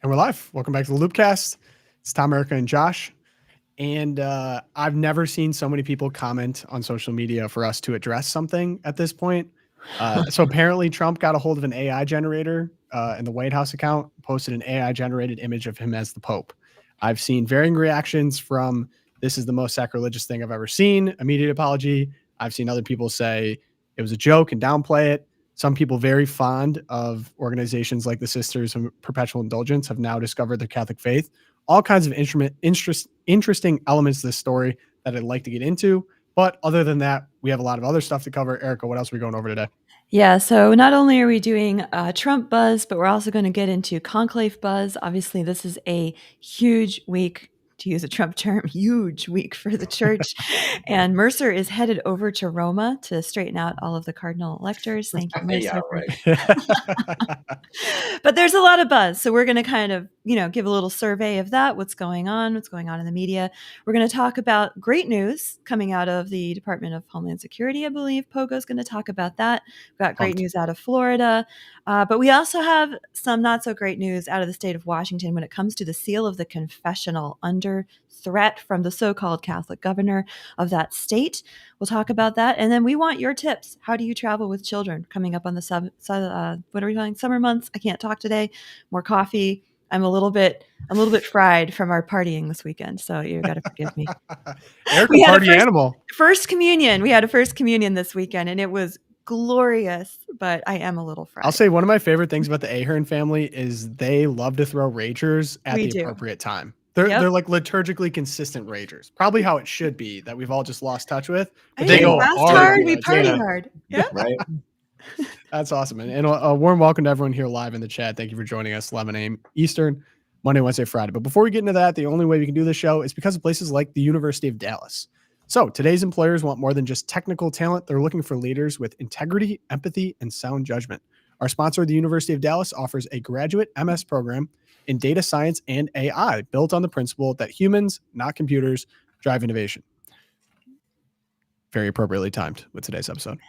And we're live. Welcome back to the LOOPCast. It's Tom, Erica, and Josh. And I've never seen so many people comment on social media for us to address something at this point. So apparently Trump got a hold of an AI generator in the White House account, posted an AI generated image of him as the Pope. I've seen varying reactions from this is the most sacrilegious thing I've ever seen, immediate apology. I've seen other people say it was a joke and downplay it. Some people very fond of organizations like the Sisters of Perpetual Indulgence have now discovered their Catholic faith. All kinds of interesting elements to this story that I'd like to get into. But other than that, we have a lot of other stuff to cover. Erica, what else are we going over today? Yeah, so not only are we doing Trump buzz, but we're also going to get into conclave buzz. Obviously, this is a huge week, to use a Trump term, huge week for the church. And Mercer is headed over to Roma to straighten out all of the cardinal electors. Thank you, Mercer. But there's a lot of buzz. So we're going to kind of, give a little survey of that, what's going on in the media. We're going to talk about great news coming out of the Department of Homeland Security, I believe. Pogo's going to talk about that. We've got great news out of Florida. But we also have some not so great news out of the state of Washington when it comes to the seal of the confessional under threat from the so-called Catholic governor of that state. We'll talk about that. And then we want your tips. How do you travel with children coming up on the what are we calling summer months? I can't talk today. More coffee. I'm a little bit fried from our partying this weekend, so you got to forgive me. Erica, party animal. First communion. We had a first communion this weekend, and it was glorious, but I am a little fried. I'll say one of my favorite things about the Ahern family is they love to throw ragers at the appropriate time. They're like liturgically consistent ragers. Probably how it should be that we've all just lost touch with. But they go hard. We party hard. Yeah. Right. That's awesome. And a warm welcome to everyone here live in the chat. Thank you for joining us 11 a.m. Eastern, Monday, Wednesday, Friday. But before we get into that, the only way we can do this show is because of places like the University of Dallas. So today's employers want more than just technical talent. They're looking for leaders with integrity, empathy, and sound judgment. Our sponsor, the University of Dallas, offers a graduate MS program in data science and AI built on the principle that humans, not computers, drive innovation. Very appropriately timed with today's episode.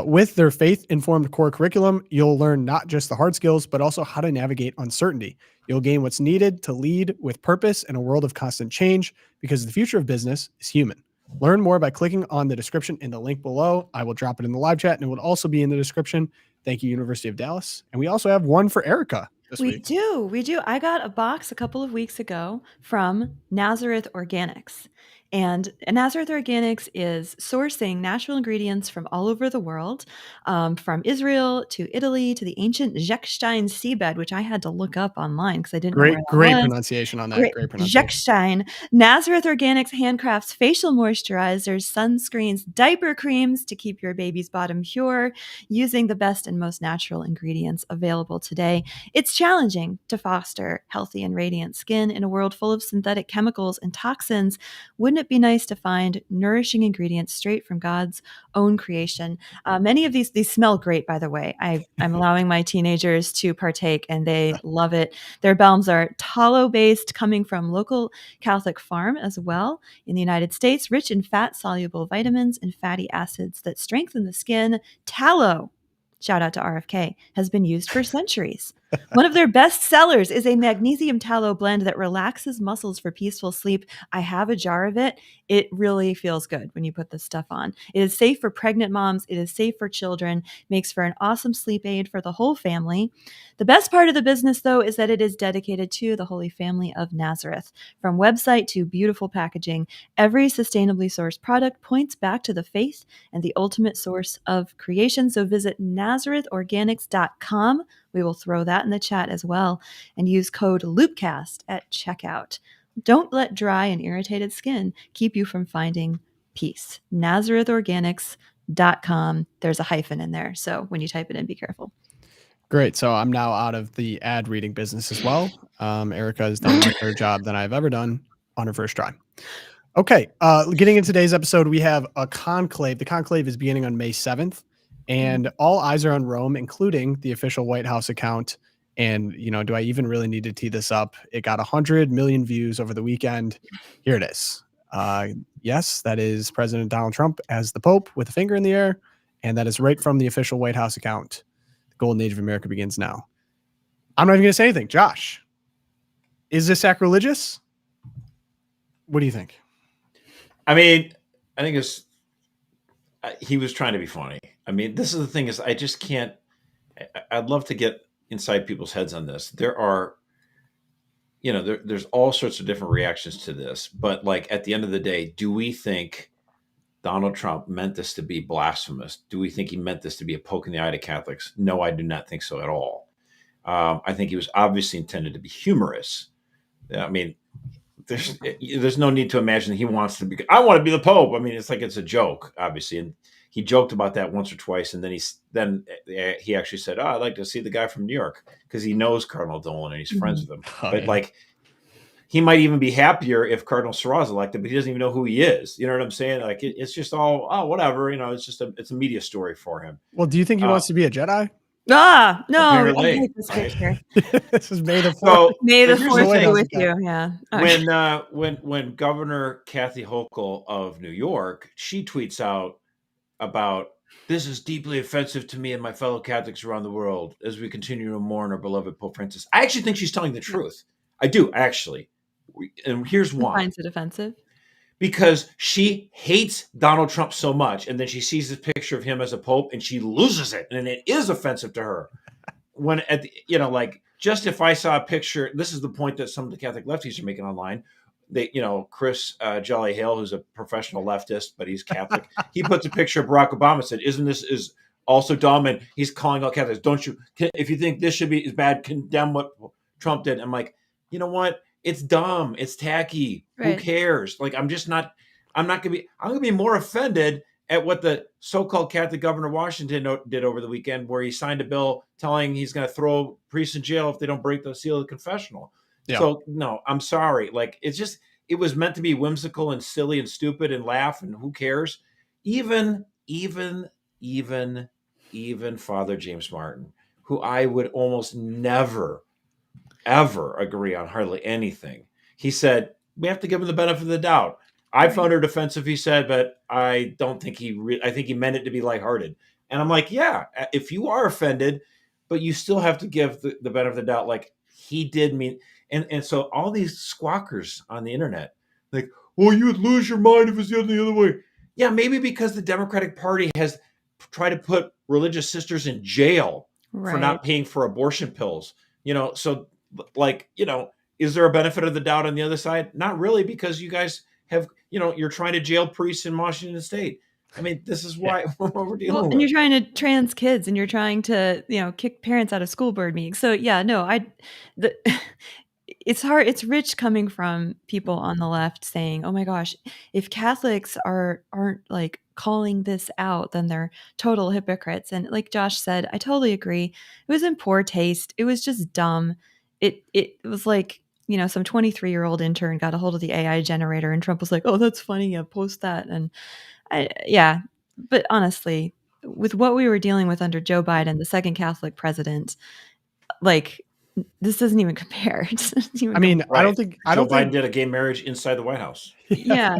With their faith-informed core curriculum, you'll learn not just the hard skills, but also how to navigate uncertainty. You'll gain what's needed to lead with purpose in a world of constant change, because the future of business is human. Learn more by clicking on the description in the link below. I will drop it in the live chat, and it will also be in the description. Thank you, University of Dallas. And we also have one for Erica this week. We do. I got a box a couple of weeks ago from Nazareth Organics. And Nazareth Organics is sourcing natural ingredients from all over the world, from Israel to Italy to the ancient Zechstein seabed, which I had to look up online because I didn't know where that Great was. Pronunciation on that. Great pronunciation. Zechstein. Nazareth Organics handcrafts facial moisturizers, sunscreens, diaper creams to keep your baby's bottom pure using the best and most natural ingredients available today. It's challenging to foster healthy and radiant skin in a world full of synthetic chemicals and toxins. Wouldn't it be nice to find nourishing ingredients straight from God's own creation? Many of these smell great, by the way. I'm allowing my teenagers to partake, and they love it. Their balms are tallow-based, coming from local Catholic farm as well in the United States, rich in fat-soluble vitamins and fatty acids that strengthen the skin. Tallow, shout out to RFK, has been used for centuries. One of their best sellers is a magnesium tallow blend that relaxes muscles for peaceful sleep. I have a jar of it. It really feels good when you put this stuff on. It is safe for pregnant moms. It is safe for children. Makes for an awesome sleep aid for the whole family. The best part of the business, though, is that it is dedicated to the Holy Family of Nazareth. From website to beautiful packaging, every sustainably sourced product points back to the faith and the ultimate source of creation. So visit nazarethorganics.com. We will throw that in the chat as well, and use code LOOPCast at checkout. Don't let dry and irritated skin keep you from finding peace. nazarethorganics.com. There's a hyphen in there, so when you type it in, be careful. Great. So I'm now out of the ad reading business as well. Erica has done a much better job than I've ever done on her first try. Okay. Getting into today's episode, we have a conclave. The conclave is beginning on May 7th. And all eyes are on Rome, including the official White House account. And, do I even really need to tee this up? It got 100 million views over the weekend. Here it is. Yes, that is President Donald Trump as the Pope with a finger in the air. And that is right from the official White House account. The Golden Age of America begins now. I'm not even going to say anything. Josh, Is this sacrilegious? What do you think? I mean, I think he was trying to be funny. I mean, this is the thing is I just can't. I'd love to get inside people's heads on this. There are, there's all sorts of different reactions to this, but like at the end of the day, do we think Donald Trump meant this to be blasphemous? Do we think he meant this to be a poke in the eye to Catholics? No, I do not think so at all. I think he was obviously intended to be humorous. I mean, there's no need to imagine he wants to be. I want to be the Pope. I mean, it's like it's a joke, obviously, and he joked about that once or twice, and then he actually said, "Oh, I'd like to see the guy from New York," because he knows Cardinal Dolan and he's friends with him. But like, he might even be happier if Cardinal Sarah's elected, but he doesn't even know who he is. You know what I'm saying? Like, it's just all whatever. It's just it's a media story for him. Well, do you think he wants to be a Jedi? No, apparently. I hate this picture. This is May the 4th. So, May the 4th be with you. Yeah. When Governor Kathy Hochul of New York, she tweets out about, "This is deeply offensive to me and my fellow Catholics around the world as we continue to mourn our beloved Pope Francis." I actually think she's telling the truth. I do, actually. And here's why. Finds it offensive. Because she hates Donald Trump so much, and then she sees this picture of him as a pope, and she loses it, and it is offensive to her. When at the, just if I saw a picture, this is the point that some of the Catholic lefties are making online. They, Chris Jolly Hale, who's a professional leftist, but he's Catholic, he puts a picture of Barack Obama and said, "Isn't this is also dumb?" And he's calling out Catholics. "Don't you? If you think this should be as bad, condemn what Trump did." I'm like, you know what? It's dumb. It's tacky. Right. Who cares? Like, I'm going to be more offended at what the so-called Catholic Governor of Washington did over the weekend, where he signed a bill telling he's going to throw priests in jail if they don't break the seal of the confessional. Yeah. So no, I'm sorry. Like, it was meant to be whimsical and silly and stupid and laugh, and who cares? Even Father James Martin, who I would almost never ever agree on hardly anything. He said, we have to give him the benefit of the doubt. I found it offensive, he said, but I don't think I think he meant it to be lighthearted. And I'm like, yeah, if you are offended, but you still have to give the benefit of the doubt, like he did mean. And so all these squawkers on the internet, like, well, you would lose your mind if it's the other way. Yeah, maybe because the Democratic Party has tried to put religious sisters in jail for not paying for abortion pills. So like, is there a benefit of the doubt on the other side? Not really, because you guys have, you're trying to jail priests in Washington State. I mean, this is why what we're dealing with. And you're trying to trans kids, and you're trying to, kick parents out of school board meetings. So yeah, no, it's hard. It's rich coming from people on the left saying, "Oh my gosh, if Catholics aren't like calling this out, then they're total hypocrites." And like Josh said, I totally agree. It was in poor taste. It was just dumb. It was like, some 23-year-old intern got a hold of the AI generator, and Trump was like, "Oh, that's funny. Yeah, post that." And but honestly, with what we were dealing with under Joe Biden, the second Catholic president, like, this doesn't even compare. I don't think Joe Biden did a gay marriage inside the White House. Yeah,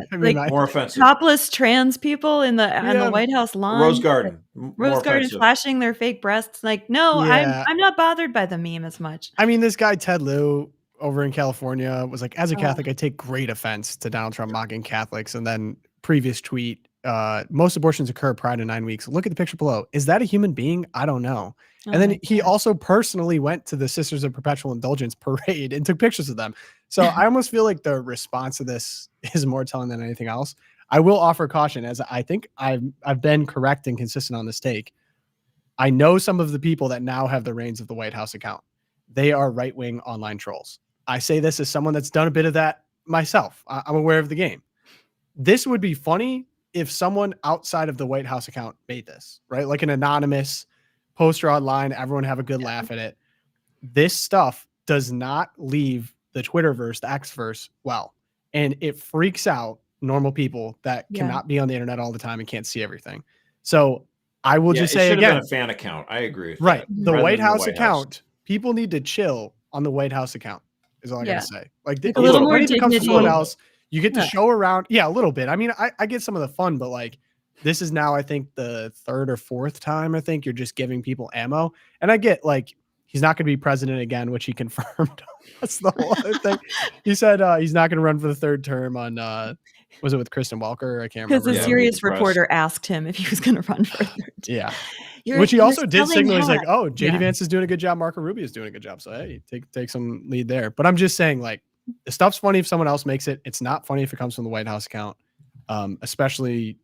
more offensive. Topless trans people on the White House lawn, Rose Garden, flashing their fake breasts. Like, no, I'm not bothered by the meme as much. I mean, this guy Ted Lieu over in California was like, as a Catholic, I take great offense to Donald Trump mocking Catholics. And then previous tweet, most abortions occur prior to 9 weeks. Look at the picture below. Is that a human being? I don't know. And then he also personally went to the Sisters of Perpetual Indulgence parade and took pictures of them. So I almost feel like the response to this is more telling than anything else. I will offer caution, as I think I've been correct and consistent on this take. I know some of the people that now have the reins of the White House account. They are right-wing online trolls. I say this as someone that's done a bit of that myself. I'm aware of the game. This would be funny if someone outside of the White House account made this, right? Like an anonymous poster online, everyone have a good laugh at it. This stuff does not leave the Twitterverse, the Xverse, well, and it freaks out normal people that cannot be on the internet all the time and can't see everything. So I will just say again, been a fan account. I agree. With right. That. The White House account, people need to chill on the White House account is all I gotta say. Like a little more dignity. Someone else, you get to show around. Yeah, a little bit. I mean, I get some of the fun, but like, this is now, I think, the third or fourth time I think you're just giving people ammo. And I get like, he's not going to be president again, which he confirmed. That's the whole other thing. He said he's not going to run for the third term on, was it with Kristen Welker? I can't remember. Because a serious reporter asked him if he was going to run for a third term. Yeah. Which he also did signal. He's like, oh, JD Vance is doing a good job. Marco Rubio is doing a good job. So, hey, take some lead there. But I'm just saying, like, the stuff's funny if someone else makes it. It's not funny if it comes from the White House account. Especially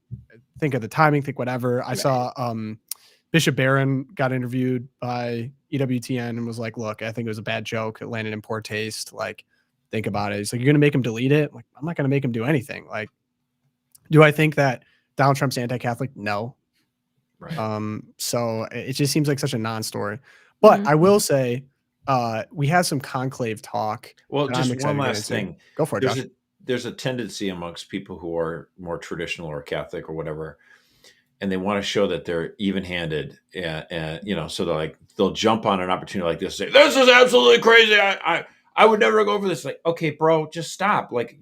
think of the timing, think whatever. I saw Bishop Barron got interviewed by EWTN and was like, look, I think it was a bad joke. It landed in poor taste. Like, think about it. He's like, you're going to make him delete it? Like, I'm not going to make him do anything. Like, do I think that Donald Trump's anti-Catholic? No. Right. So it just seems like such a non-story. But I will say, we had some conclave talk. Well, just one last thing. Go for it, Josh. There's a tendency amongst people who are more traditional or Catholic or whatever, and they want to show that they're even-handed, and so they'll jump on an opportunity like this and say, this is absolutely crazy. I would never go for this. Like, okay, bro, just stop. Like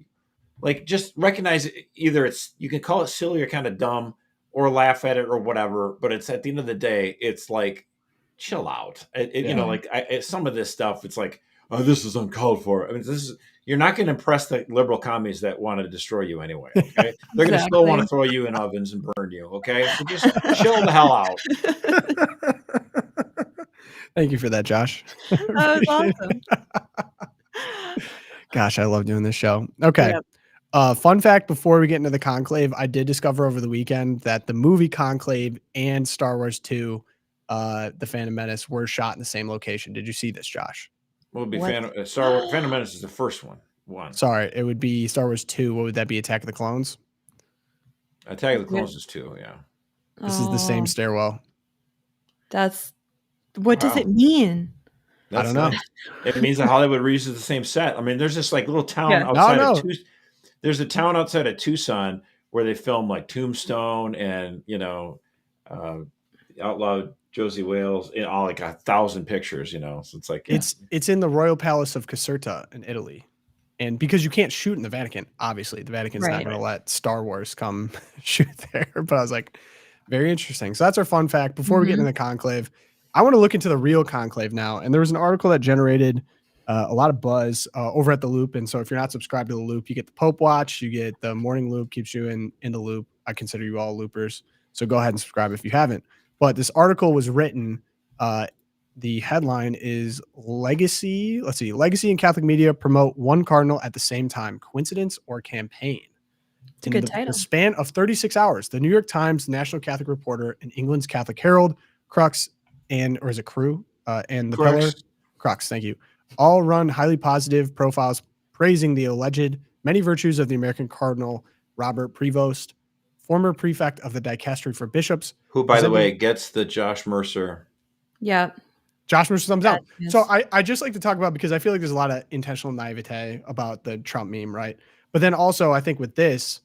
just recognize it. Either you can call it silly or kind of dumb, or laugh at it or whatever, but it's at the end of the day, it's like, chill out. Some of this stuff, it's like, oh, this is uncalled for. I mean, you're not going to impress the liberal commies that want to destroy you anyway. Okay, they're going to still want to throw you in ovens and burn you. Okay, so just chill the hell out. Thank you for that, Josh. That was awesome. Gosh, I love doing this show. Okay. Yep. Fun fact before we get into the Conclave, I did discover over the weekend that the movie Conclave and Star Wars 2, The Phantom Menace, were shot in the same location. Did you see this, Josh? What would be Star Wars? Phantom Menace is the first one. Sorry, it would be Star Wars 2. What would that be? Attack of the Clones? Attack of the Clones is 2, yeah. This is the same stairwell. What does it mean? I don't know. It means that Hollywood reuses the same set. I mean, there's this like little town outside of Tucson. There's a town outside of Tucson where they film like Tombstone and Outlaw Josie Wales in all like 1,000 pictures. So it's like it's in the Royal Palace of Caserta in Italy, and because you can't shoot in the Vatican, obviously the Vatican's not going to let Star Wars come shoot there. But I was like, very interesting. So that's our fun fact. Before we get into the conclave, I want to look into the real conclave now. And there was an article that generated a lot of buzz over at the Loop. And so if you're not subscribed to the Loop, you get the Pope Watch, you get the Morning Loop, keeps you in the loop. I consider you all loopers. So go ahead and subscribe if you haven't. But this article was written. The headline is Legacy. Let's see. Legacy and Catholic media promote one cardinal at the same time. Coincidence or campaign? It's a good title. In the span of 36 hours, the New York Times, National Catholic Reporter, and England's Catholic Herald, Crux, and the Pillar, Crux, thank you, all run highly positive profiles praising the alleged many virtues of the American Cardinal Robert Prevost, former prefect of the Dicastery for Bishops. Who, by the way, gets the Josh Mercer. Yeah. Josh Mercer thumbs down. Yes. So I just like to talk about, because I feel like there's a lot of intentional naivete about the Trump meme, right? But then also I think with this,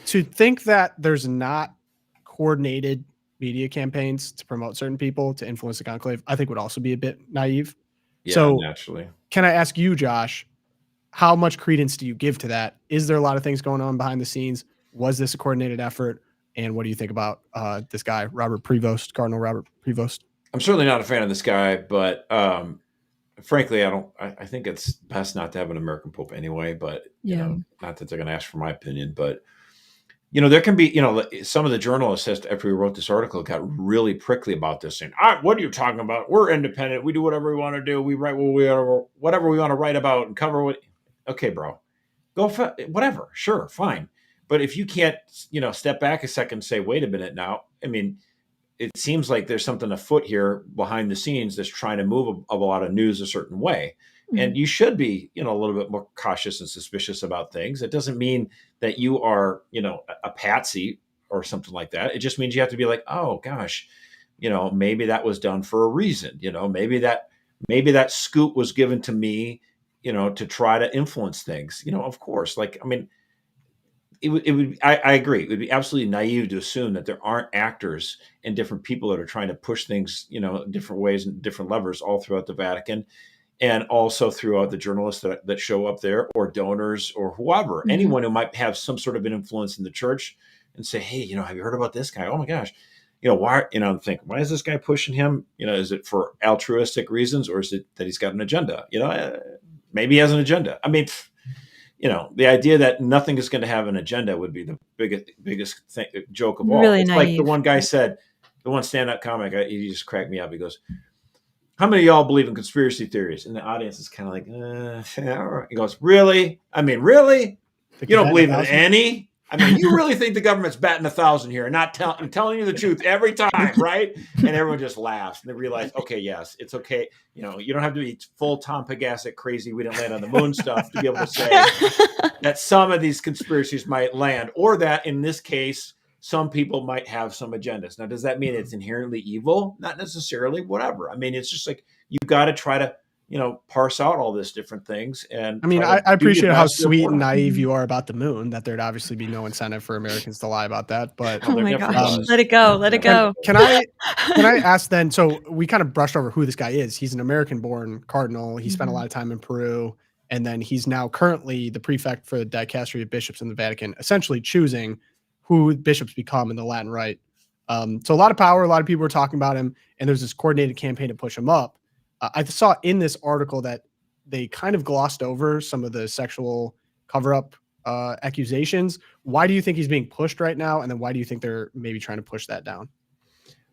to think that there's not coordinated media campaigns to promote certain people to influence the conclave, I think would also be a bit naive. Yeah, so naturally. Can I ask you, Josh, how much credence do you give to that? Is there a lot of things going on behind the scenes? Was this a coordinated effort? And what do you think about this guy, Robert Prevost, Cardinal Robert Prevost? I'm certainly not a fan of this guy, but frankly, I think it's best not to have an American Pope anyway, but not that they're going to ask for my opinion, but there can be, some of the journalists, after we wrote this article, got really prickly about this, saying, what are you talking about? We're independent. We do whatever we want to do. We write whatever we want to write about and cover what. Okay, bro, go for whatever. Sure, fine. But if you can't, step back a second and say, wait a minute now. I mean, it seems like there's something afoot here behind the scenes that's trying to move a lot of news a certain way. And you should be, a little bit more cautious and suspicious about things. It doesn't mean that you are, a patsy or something like that. It just means you have to be like, oh gosh, maybe that was done for a reason. Maybe that scoop was given to me, to try to influence things. Of course, I agree. It would be absolutely naive to assume that there aren't actors and different people that are trying to push things, different ways and different levers all throughout the Vatican. And also throughout the journalists that show up there, or donors, or whoever, anyone who might have some sort of an influence in the church, and say, hey, have you heard about this guy? Oh my gosh. why, I'm thinking, why is this guy pushing him? Is it for altruistic reasons, or is it that he's got an agenda? Maybe he has an agenda. I mean, the idea that nothing is going to have an agenda would be the biggest joke of all. Really It's naive. like the one guy said, the one stand-up comic, he just cracked me up. He goes, how many of y'all believe in conspiracy theories? And the audience is kind of like, he goes, really? I mean, really? You don't believe in any? I mean, you really think the government's batting 1,000 here and not telling you the truth every time, right? And everyone just laughs and they realize, okay, yes, it's okay. You don't have to be full Tom Pagassic crazy, we didn't land on the moon stuff to be able to say that some of these conspiracies might land, or that in this case, some people might have some agendas. Now, does that mean it's inherently evil? Not necessarily, whatever. I mean, it's just like, you've got to try to, parse out all these different things. And I mean, I appreciate how sweet and naive you are about the moon, that there'd obviously be no incentive for Americans to lie about that. But oh my gosh, let it go. Let it go. Can I ask then? So we kind of brushed over who this guy is. He's an American-born cardinal. He spent a lot of time in Peru, and then he's now currently the prefect for the dicastery of bishops in the Vatican, essentially choosing who bishops become in the Latin Rite. So a lot of power. A lot of people were talking about him, and there's this coordinated campaign to push him up. I saw in this article that they kind of glossed over some of the sexual cover-up accusations. Why do you think he's being pushed right now? And then why do you think they're maybe trying to push that down?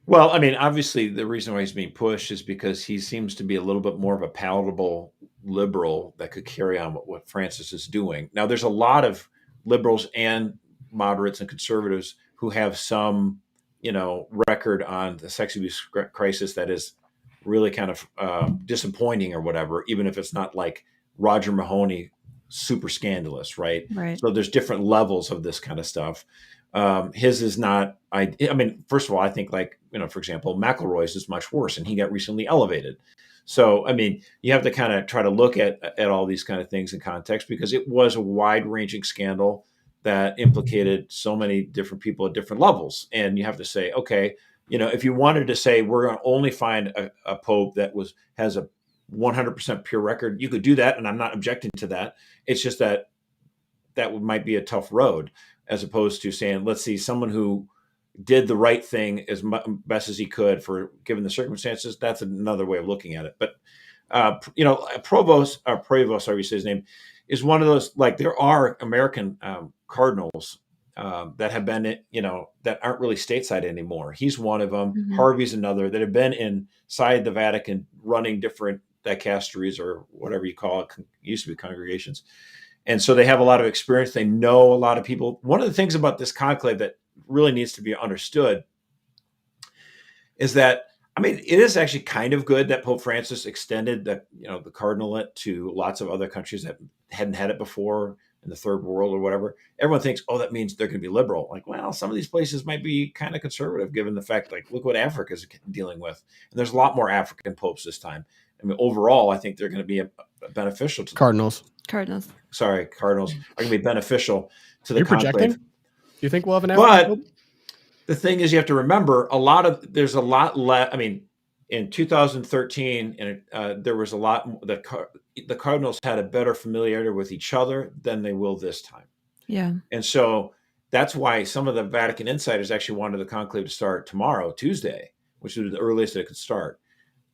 Well, I mean, obviously the reason why he's being pushed is because he seems to be a little bit more of a palatable liberal that could carry on what Francis is doing. Now, there's a lot of liberals and moderates and conservatives who have some, record on the sex abuse crisis that is really kind of disappointing or whatever, even if it's not like Roger Mahoney, super scandalous, right? So there's different levels of this kind of stuff. His is not, I mean, first of all, I think like, for example, McElroy's is much worse and he got recently elevated. So, I mean, you have to kind of try to look at all these kind of things in context, because it was a wide ranging scandal that implicated so many different people at different levels. And you have to say, okay, if you wanted to say we're going to only find a pope that has a 100% pure record, you could do that, and I'm not objecting to that. It's just that might be a tough road, as opposed to saying, let's see, someone who did the right thing as best as he could for given the circumstances. That's another way of looking at it. But Prevost, however you say his name, is one of those, like, there are American cardinals that have been, that aren't really stateside anymore. He's one of them. Mm-hmm. Harvey's another, that have been inside the Vatican running different dicasteries, or whatever you call it. It used to be congregations. And so they have a lot of experience. They know a lot of people. One of the things about this conclave that really needs to be understood is that, I mean, it is actually kind of good that Pope Francis extended the cardinalate to lots of other countries that hadn't had it before, in the third world or whatever. Everyone thinks, oh, that means they're going to be liberal. Like, well, some of these places might be kind of conservative, given the fact, like, look what Africa's dealing with. And there's a lot more African popes this time. I mean, overall, I think they're going to be beneficial to Cardinals. Sorry, Cardinals are going to be beneficial to the You're conclave. Projecting? Do you think we'll have an African pope? The thing is, you have to remember there's a lot less. I mean, in 2013, and there was a lot. The Cardinals had a better familiarity with each other than they will this time. Yeah, and so that's why some of the Vatican insiders actually wanted the conclave to start tomorrow, Tuesday, which was the earliest it could start.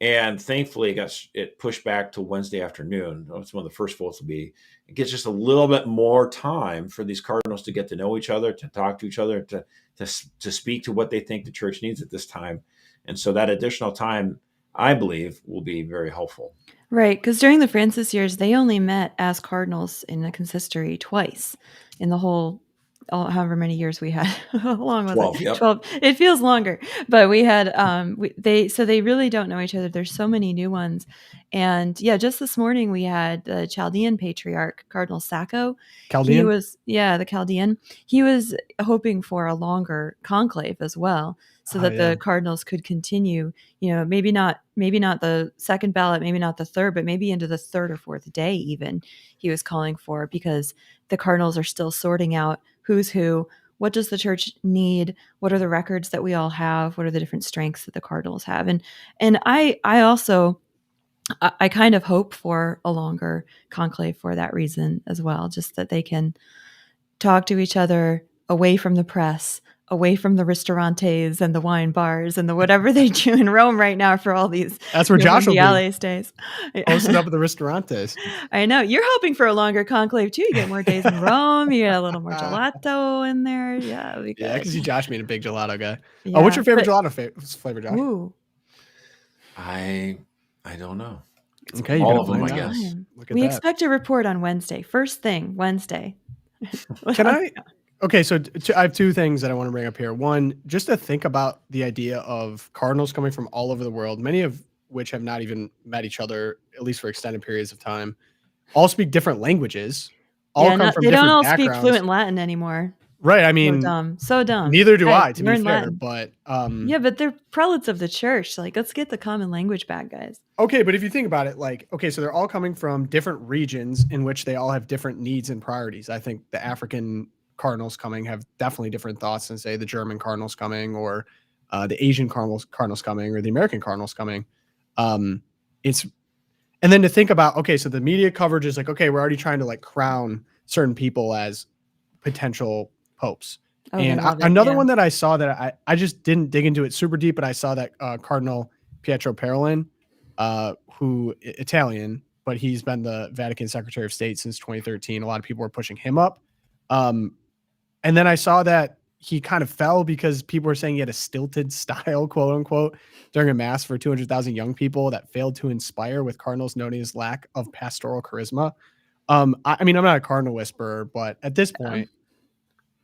And thankfully, it pushed back to Wednesday afternoon. That's when the first votes will be. It gets just a little bit more time for these cardinals to get to know each other, to talk to each other, to speak to what they think the church needs at this time. And so that additional time, I believe, will be very helpful. Right, because during the Francis years, they only met as cardinals in a consistory twice in the whole, however many years we had. How long was 12, it? Yep. 12. It feels longer, but we had they really don't know each other. There's so many new ones, and yeah, just this morning we had the Chaldean Patriarch Cardinal Sacco. Chaldean? He was the Chaldean. He was hoping for a longer conclave as well, so that the cardinals could continue. Maybe not the second ballot, maybe not the third, but maybe into the third or fourth day even. He was calling for, because the cardinals are still sorting out who's who, what does the church need, what are the records that we all have, what are the different strengths that the cardinals have, and I also I kind of hope for a longer conclave for that reason as well, just that they can talk to each other away from the press, away from the restaurantes and the wine bars and the whatever they do in Rome right now for all these That's where Josh will be. Mondiale days. Posted up at the restaurantes. I know. You're hoping for a longer conclave too. You get more days in Rome. You get a little more gelato in there. Yeah, it'll be good. Yeah, I can see Josh being a big gelato guy. Yeah, what's your favorite gelato flavor, Josh? Ooh. I don't know. Okay, all of them, I guess. We expect a report on Wednesday. First thing, Wednesday. Can I? Okay, so I have two things that I want to bring up here. One, just to think about the idea of cardinals coming from all over the world, many of which have not even met each other, at least for extended periods of time, all speak different languages, all come from they different don't all backgrounds. speak fluent Latin anymore. Right, I mean, so dumb. Neither do I, to be fair. Latin. But yeah, but they're prelates of the church. Like, let's get the common language back, guys. Okay, but if you think about it, like, okay, so they're all coming from different regions in which they all have different needs and priorities. I think the African cardinals coming have definitely different thoughts than, say, the German cardinals coming, or the Asian cardinals coming, or the American cardinals coming. And then to think about, okay, so the media coverage is like, okay, we're already trying to like crown certain people as potential popes. Oh, and another one that I saw that I just didn't dig into it super deep, but I saw that Cardinal Pietro Parolin, who Italian, but he's been the Vatican Secretary of State since 2013. A lot of people were pushing him up. And then I saw that he kind of fell because people were saying he had a stilted style, quote unquote, during a mass for 200,000 young people that failed to inspire, with cardinals noting his lack of pastoral charisma. I mean, I'm not a cardinal whisperer, but at this point,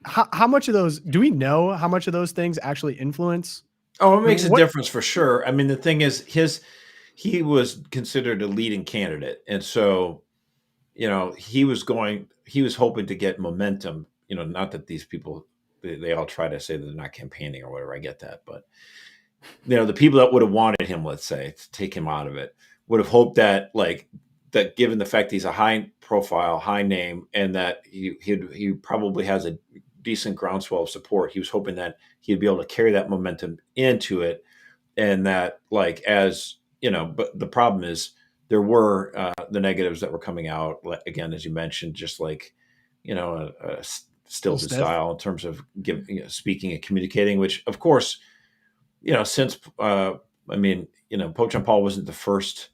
how much of those, do we know how much of those things actually influence? Oh, it makes a difference for sure. I mean, the thing is, he was considered a leading candidate. And so, he was hoping to get momentum, not that these people, they all try to say that they're not campaigning or whatever. I get that. But, the people that would have wanted him, let's say, to take him out of it, would have hoped that, that given the fact he's a high profile, high name, and that he probably has a decent groundswell of support, he was hoping that he'd be able to carry that momentum into it. And that, but the problem is there were the negatives that were coming out, again, as you mentioned, just like, a stilted style in terms of speaking and communicating, which of course, since, Pope John Paul wasn't the first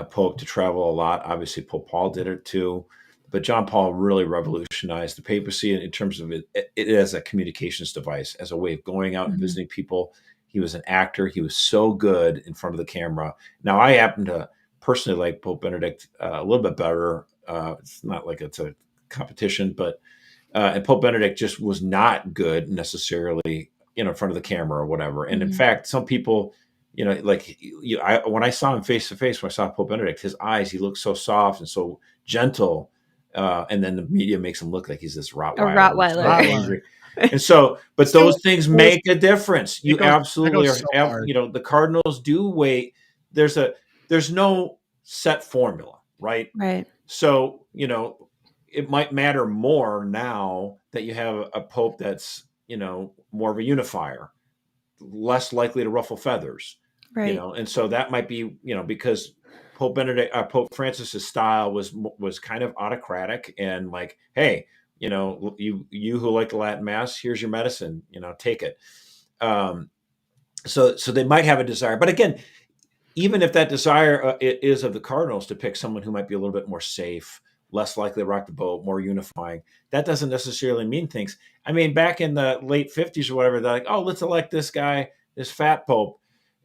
Pope to travel a lot. Obviously, Pope Paul did it too. But John Paul really revolutionized the papacy in terms of it as a communications device, as a way of going out and visiting people. He was an actor. He was so good in front of the camera. Now, I happen to personally like Pope Benedict a little bit better. It's not like it's a competition, but and Pope Benedict just was not good necessarily, in front of the camera or whatever. And in fact, some people, when I saw him face to face, when I saw Pope Benedict, his eyes, he looked so soft and so gentle. And then the media makes him look like he's this Rottweiler. A Rottweiler. Angry. And so, but those things make a difference. You absolutely are. So the Cardinals do wait. There's no set formula, right? Right. So, it might matter more now that you have a Pope that's, more of a unifier, less likely to ruffle feathers, right. And so that might be, because Pope Francis's style was kind of autocratic and like, hey, you who like the Latin Mass, here's your medicine, take it. So they might have a desire, but again, even if that desire is of the Cardinals to pick someone who might be a little bit more safe, less likely to rock the boat, more unifying, that doesn't necessarily mean things. I mean, back in the late 50s or whatever, they're like, oh, let's elect this guy, this fat Pope.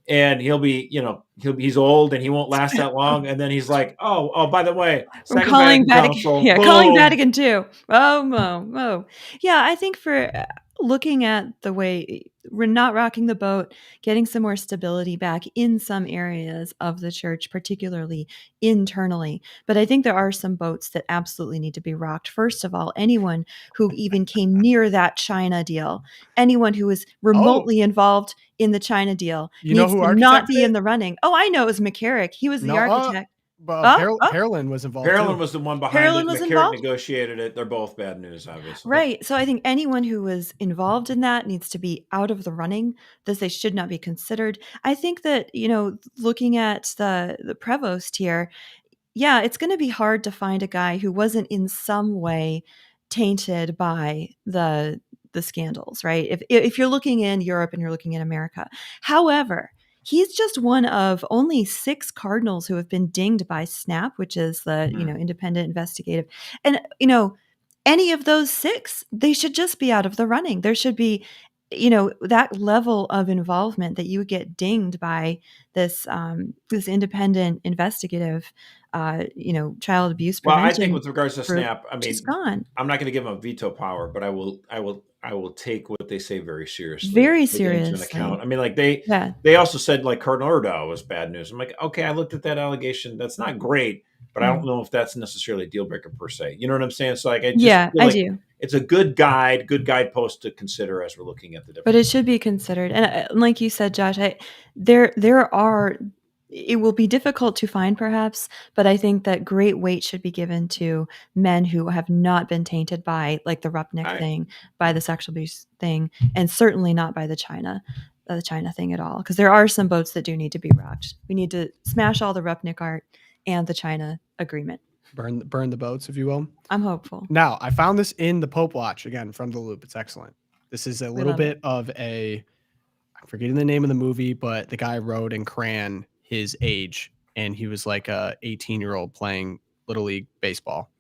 And he's old and he won't last that long. And then he's like, oh, by the way, calling Vatican II. Oh. Yeah, I think for looking at the way we're not rocking the boat, getting some more stability back in some areas of the church, particularly internally. But I think there are some boats that absolutely need to be rocked. First of all, anyone who even came near that China deal, anyone who was remotely involved in the China deal needs to not be in the running. Oh, I know. It was McCarrick. He was the architect. Parolin was involved. Parolin was the one behind it. McCarrick negotiated it. They're both bad news, obviously. Right. So I think anyone who was involved in that needs to be out of the running, that they should not be considered. I think that, looking at the Prevost here, yeah, it's going to be hard to find a guy who wasn't in some way tainted by the the scandals, right? If you're looking in Europe and you're looking in America. However, he's just one of only 6 cardinals who have been dinged by SNAP, which is the, independent investigative. And, any of those 6, they should just be out of the running. There should be, that level of involvement that you get dinged by this this independent investigative, child abuse Well, prevention. I think with regards to group, SNAP, I mean, just gone. I'm not going to give them veto power, but I will take what they say very seriously. Very Take it into an seriously. account. I mean, like they also said like Cardinal Erdow was bad news. I'm like, okay, I looked at that allegation. That's not great, but I don't know if that's necessarily a deal breaker per se. You know what I'm saying? So like, I just feel like do. It's a good guidepost to consider as we're looking at the different. But it should be considered, and like you said, Josh, it will be difficult to find perhaps, but I think that great weight should be given to men who have not been tainted by like the Rupnik thing, by the sexual abuse thing, and certainly not by the China thing at all. Because there are some boats that do need to be rocked. We need to smash all the Rupnik art and the China agreement. Burn the boats, if you will. I'm hopeful. Now, I found this in the Pope Watch, again, from The Loop. It's excellent. This is a little bit of I'm forgetting the name of the movie, but the guy wrote in crayon his age, and he was like a 18-year-old playing Little League baseball.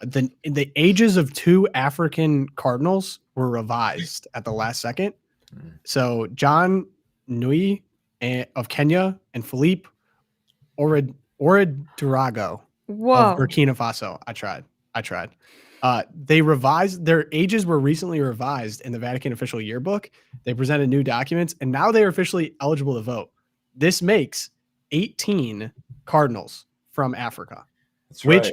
The ages of 2 African cardinals were revised at the last second. So John Nui of Kenya and Philippe Oredirago of Burkina Faso. I tried. They revised their ages were recently revised in the Vatican official yearbook. They presented new documents, and now they are officially eligible to vote. This makes 18 cardinals from Africa, which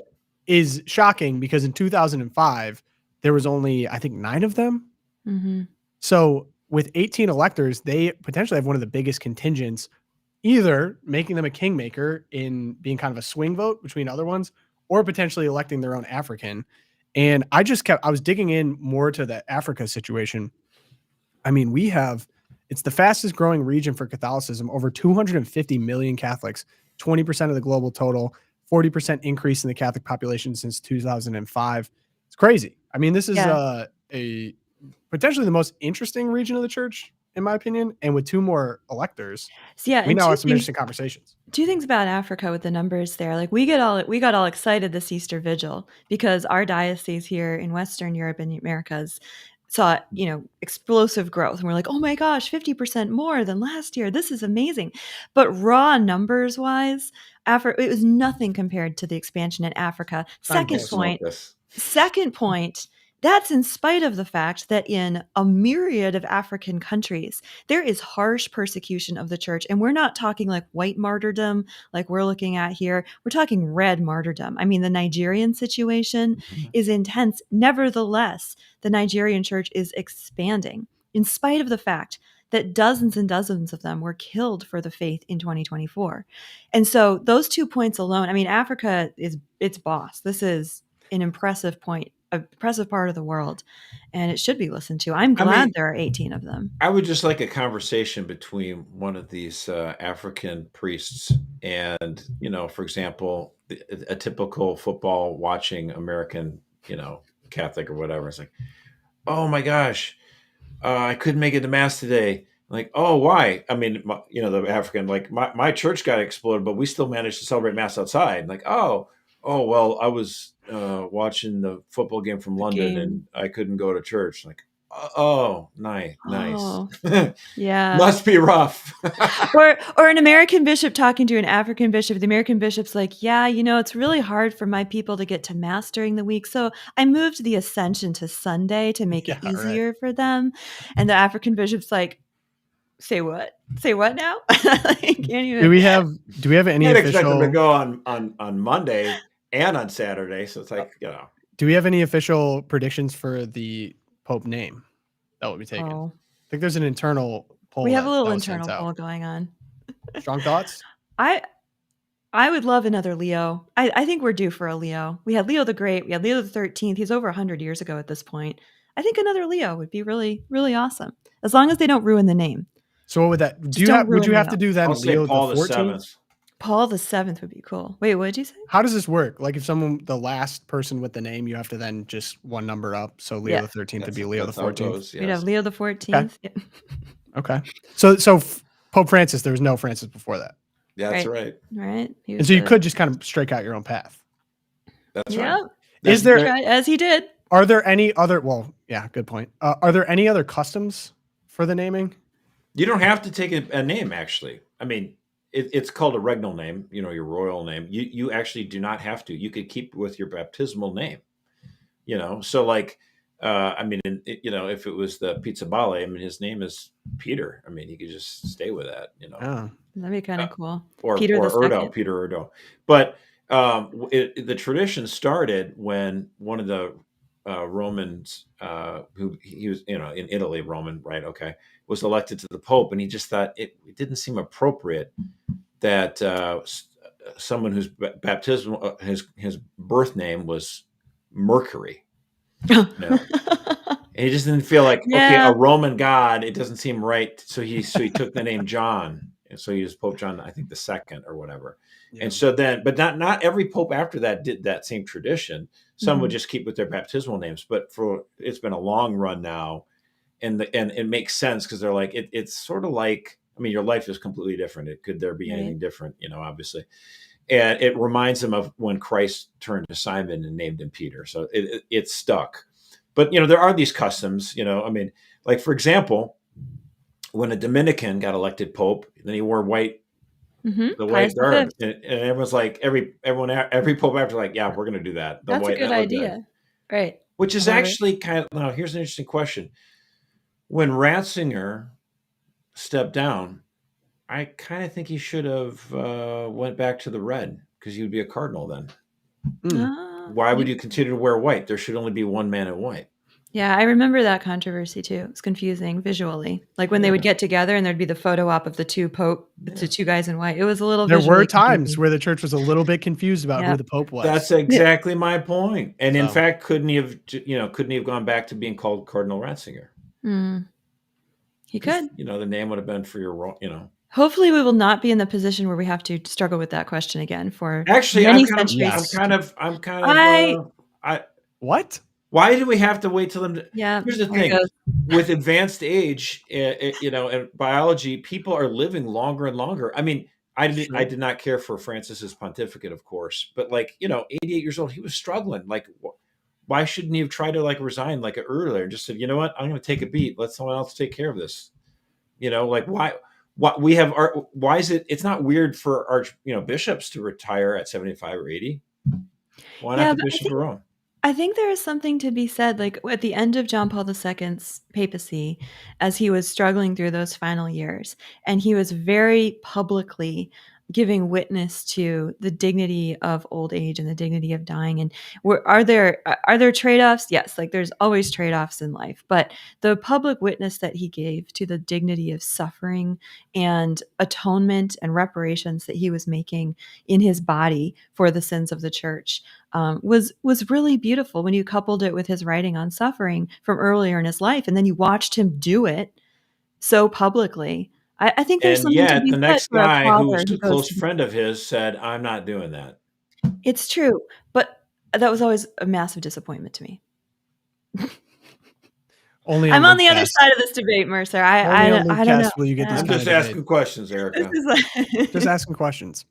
is shocking because in 2005 there was only, I think, 9 of them. Mm-hmm. So with 18 electors, they potentially have one of the biggest contingents, either making them a kingmaker in being kind of a swing vote between other ones, or potentially electing their own African. And I was digging in more to the Africa situation. I mean, it's the fastest growing region for Catholicism, over 250 million Catholics, 20% of the global total, 40% increase in the Catholic population since 2005. It's crazy. I mean, this is a potentially the most interesting region of the church, in my opinion. And with 2 more electors, we now have some interesting conversations. 2 things about Africa with the numbers there. Like we got all excited this Easter Vigil because our diocese here in Western Europe and the Americas saw, explosive growth. And we're like, oh my gosh, 50% more than last year. This is amazing. But raw numbers wise, it was nothing compared to the expansion in Africa. Second point, that's in spite of the fact that in a myriad of African countries, there is harsh persecution of the church. And we're not talking like white martyrdom like we're looking at here. We're talking red martyrdom. I mean, the Nigerian situation is intense. Nevertheless, the Nigerian church is expanding in spite of the fact that dozens and dozens of them were killed for the faith in 2024. And so those 2 points alone, I mean, Africa is its boss. This is an impressive part of the world, and it should be listened to. I'm glad there are 18 of them. I would just like a conversation between one of these African priests and, for example, a typical football watching American, Catholic or whatever. It's like, oh my gosh, I couldn't make it to mass today. Like, oh, why? I mean, the African, like my church got exploded, but we still managed to celebrate mass outside. Like, oh, well, I was watching the football game from London and I couldn't go to church. Like, oh, nice. Yeah. Must be rough. or an American bishop talking to an African bishop. The American bishop's like, yeah, it's really hard for my people to get to mass during the week. So I moved the Ascension to Sunday to make it easier for them. And the African bishop's like, say what now? Do we have any official? Expect them to go on Monday and on Saturday. So it's like, Do we have any official predictions for the Pope name that will be taken? I think there's an internal poll. We have a little internal poll going on. Strong thoughts? I would love another Leo. I think we're due for a Leo. We had Leo the Great. We had Leo the 13th. He's over 100 years ago at this point. I think another Leo would be really, really awesome. As long as they don't ruin the name. So what would that? Would you have to do that? I'll say Paul the the 14th. Paul the Seventh would be cool. Wait, what did you say? How does this work? Like if the last person with the name, you have to then just one number up. So Leo the 13th would be Leo the That's how it 14th. goes, We'd have yes. Leo the 14th. Yeah. Okay. So Pope Francis, there was no Francis before that. That's right. Right. And so you could just kind of strike out your own path. That's yeah. right. Is there, as he did. Are there any other, well, yeah, good point. Are there any other customs for the naming? You don't have to take a name, actually. I mean, it's called a regnal name, your royal name. You actually do not have to. You could keep with your baptismal name, So like, if it was the Pizza Bale, I mean, his name is Peter. I mean, he could just stay with that, Oh. That'd be kind of cool. Or Peter Erdo. But the tradition started when one of the Romans, who he was, in Italy, Roman, right? Okay, was elected to the Pope, and he just thought it didn't seem appropriate that someone whose baptismal, his birth name was Mercury. And he just didn't feel like okay, a Roman god. It doesn't seem right, so he took the name John. And so he was Pope John, I think the second or whatever. Yeah. And so then, but not every Pope after that did that same tradition. Some would just keep with their baptismal names, but it's been a long run now. And it makes sense because they're like, it's sort of like, I mean, your life is completely different. Could there be anything different, obviously. And it reminds them of when Christ turned to Simon and named him Peter. So it stuck. But, there are these customs, I mean, like, for example, when a Dominican got elected Pope, then he wore white, the white garb, and everyone's like, every Pope after, like, yeah, we're going to do that. That's a good idea, right? Which is actually kind of. Now, here's an interesting question: when Ratzinger stepped down, I kind of think he should have went back to the red because he would be a cardinal then. Why would you continue to wear white? There should only be one man in white. Yeah, I remember that controversy too. It's confusing visually. Like when they would get together and there'd be the photo op of the two guys in white. It was a little. There were times where the church was a little bit confused about who the Pope was. That's exactly my point. And in fact, couldn't he have gone back to being called Cardinal Ratzinger? He could. The name would have been for your. Hopefully, we will not be in the position where we have to struggle with that question again for actually many centuries. What? Why do we have to wait till them? Here's the thing: with advanced age, in biology, people are living longer and longer. I mean, I did not care for Francis's pontificate, of course, but 88 years old, he was struggling. Like, why shouldn't he have tried to resign earlier and just said, you know what, I'm going to take a beat. Let someone else take care of this. Why? What we have? Why is it? It's not weird for bishops to retire at 75 or 80. Why not the Bishop of Rome? I think there is something to be said, at the end of John Paul II's papacy, as he was struggling through those final years, and he was very publicly giving witness to the dignity of old age and the dignity of dying. And are there trade-offs? Yes, there's always trade-offs in life, but the public witness that he gave to the dignity of suffering and atonement and reparations that he was making in his body for the sins of the church was really beautiful when you coupled it with his writing on suffering from earlier in his life, and then you watched him do it so publicly. I think there's something to be said. The next guy who was a close friend of his said, "I'm not doing that." It's true, but that was always a massive disappointment to me. I'm on the other side of this debate, Mercer. I don't know. Will you get this? I'm just asking questions, Erica. Just asking questions.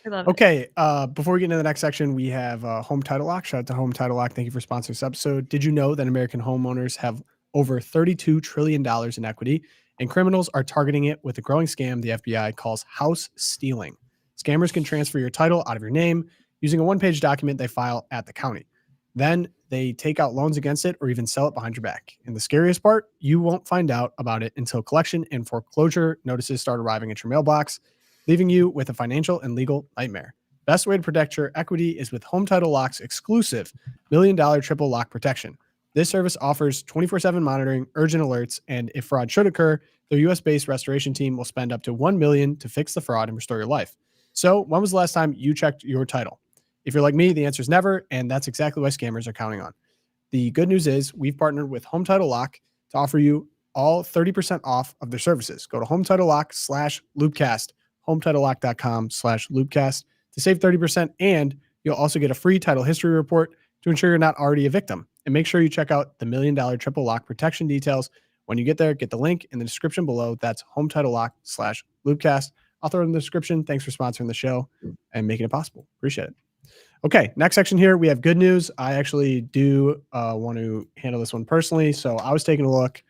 I love it. Before we get into the next section, we have Home Title Lock. Shout out to Home Title Lock. Thank you for sponsoring this episode. Did you know that American homeowners have over $32 trillion in equity, and criminals are targeting it with a growing scam the FBI calls house stealing? Scammers can transfer your title out of your name using a one-page document they file at the county. Then they take out loans against it or even sell it behind your back. And the scariest part, you won't find out about it until collection and foreclosure notices start arriving at your mailbox, leaving you with a financial and legal nightmare. Best way to protect your equity is with Home Title Lock's exclusive $1 million triple lock protection. This service offers 24/7 monitoring, urgent alerts, and if fraud should occur, their US-based restoration team will spend up to $1 million to fix the fraud and restore your life. So when was the last time you checked your title? If you're like me, the answer is never, and that's exactly why scammers are counting on. The good news is we've partnered with Home Title Lock to offer you all 30% off of their services. Go to HometitleLock/LoopCast HometitleLock.com/loopcast to save 30%. And you'll also get a free title history report to ensure you're not already a victim. And make sure you check out the $1 Million Triple Lock protection details. When you get there, get the link in the description below. That's HometitleLock/loopcast. I'll throw it in the description. Thanks for sponsoring the show and making it possible. Appreciate it. Okay, next section here, we have good news. I actually do want to handle this one personally. So I was taking a look,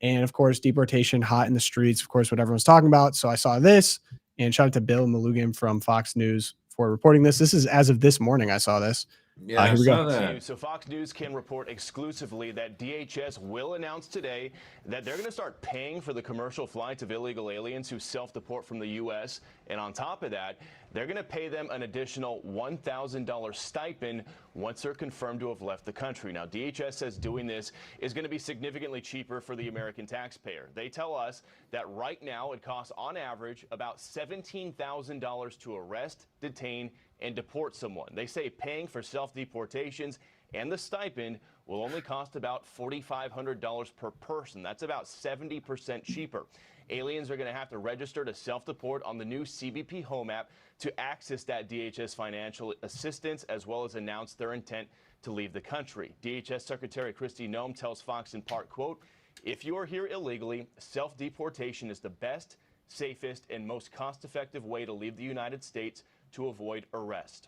and of course, deportation hot in the streets, of course, what everyone's talking about. So I saw this, and shout out to Bill Malugin from Fox News for reporting this. This is as of this morning, I saw this. Yeah, here we go. So Fox News can report exclusively that DHS will announce today that they're going to start paying for the commercial flights of illegal aliens who self-deport from the U.S. And on top of that, they're going to pay them an additional $1,000 stipend once they're confirmed to have left the country. Now, DHS says doing this is going to be significantly cheaper for the American taxpayer. They tell us that right now it costs on average about $17,000 to arrest, detain, and deport someone. They say paying for self-deportations and the stipend will only cost about $4,500 per person. That's about 70% cheaper. Aliens are going to have to register to self-deport on the new CBP Home app to access that DHS financial assistance, as well as announce their intent to leave the country. DHS Secretary Kristi Noem tells Fox in part, quote, "If you are here illegally, self-deportation is the best, safest, and most cost-effective way to leave the United States to avoid arrest."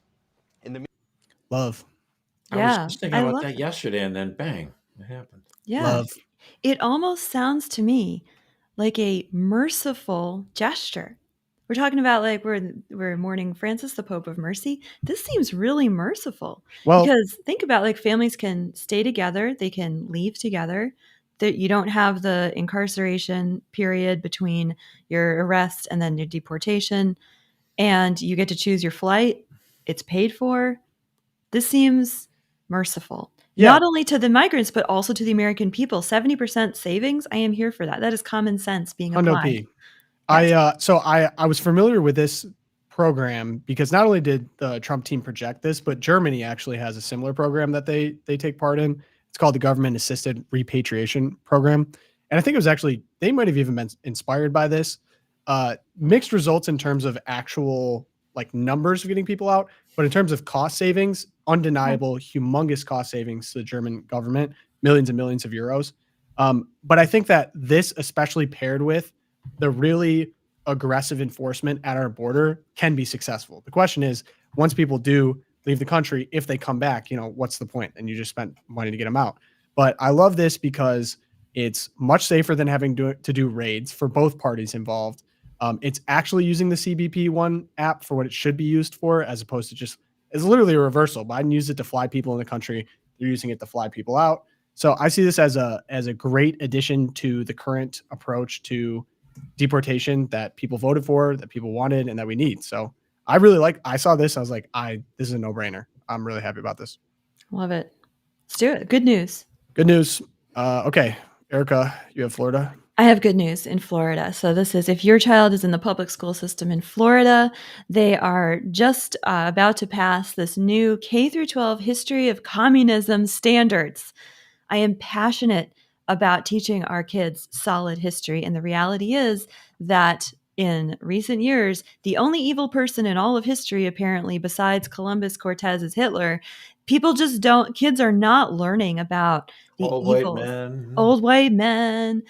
Love. I was just thinking about that yesterday, and then bang, it happened. Yeah. Love. It almost sounds to me like a merciful gesture. We're talking about like we're mourning Francis, the Pope of Mercy. This seems really merciful. Well, because think about like families can stay together, they can leave together. That you don't have the incarceration period between your arrest and then your deportation, and you get to choose your flight. It's paid for. This seems merciful. Yeah. Not only to the migrants, but also to the American people. 70% savings. I am here for that. That is common sense being applied. Yes. I was familiar with this program because not only did the Trump team project this, but Germany actually has a similar program that they take part in. It's called the Government Assisted Repatriation Program. And I think it was actually, they might have even been inspired by this. Mixed results in terms of actual like numbers of getting people out, but in terms of cost savings, undeniable, humongous cost savings to the German government, millions and millions of euros. But I think that this, especially paired with the really aggressive enforcement at our border, can be successful. The question is, once people do leave the country, if they come back, what's the point? And you just spent money to get them out. But I love this because it's much safer than having to do raids for both parties involved. It's actually using the CBP One app for what it should be used for, as opposed to just, it's literally a reversal. Biden used it to fly people in the country. They're using it to fly people out. So I see this as a great addition to the current approach to deportation that people voted for, that people wanted, and that we need. So I saw this. I was like, this is a no-brainer. I'm really happy about this. Love it. Let's do it. Good news. Good news. Okay. Erica, you have Florida. I have good news in Florida. So this is, if your child is in the public school system in Florida, they are just about to pass this new K-12 history of communism standards. I am passionate about teaching our kids solid history. And the reality is that in recent years, the only evil person in all of history, apparently, besides Columbus, Cortez, is Hitler. Kids are not learning about the old white men.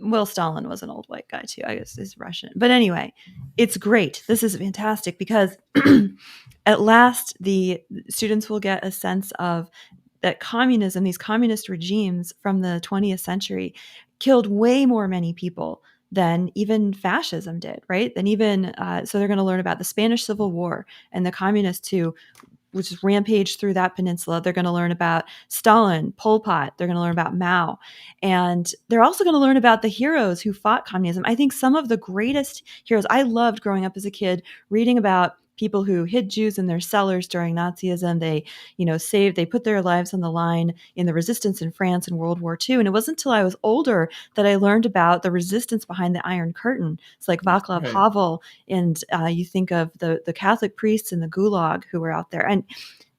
Well, Stalin was an old white guy too. I guess he's Russian. But anyway, it's great. This is fantastic because at last the students will get a sense of that communism, these communist regimes from the 20th century killed way more many people than even fascism did, right? So they're going to learn about the Spanish Civil War and the communists who which is rampaged through that peninsula. They're going to learn about Stalin, Pol Pot. They're going to learn about Mao. And they're also going to learn about the heroes who fought communism. I think some of the greatest heroes, I loved growing up as a kid, reading about people who hid Jews in their cellars during Nazism. They put their lives on the line in the resistance in France in World War II. And it wasn't until I was older that I learned about the resistance behind the Iron Curtain. It's like Václav Havel, and you think of the Catholic priests in the Gulag who were out there. And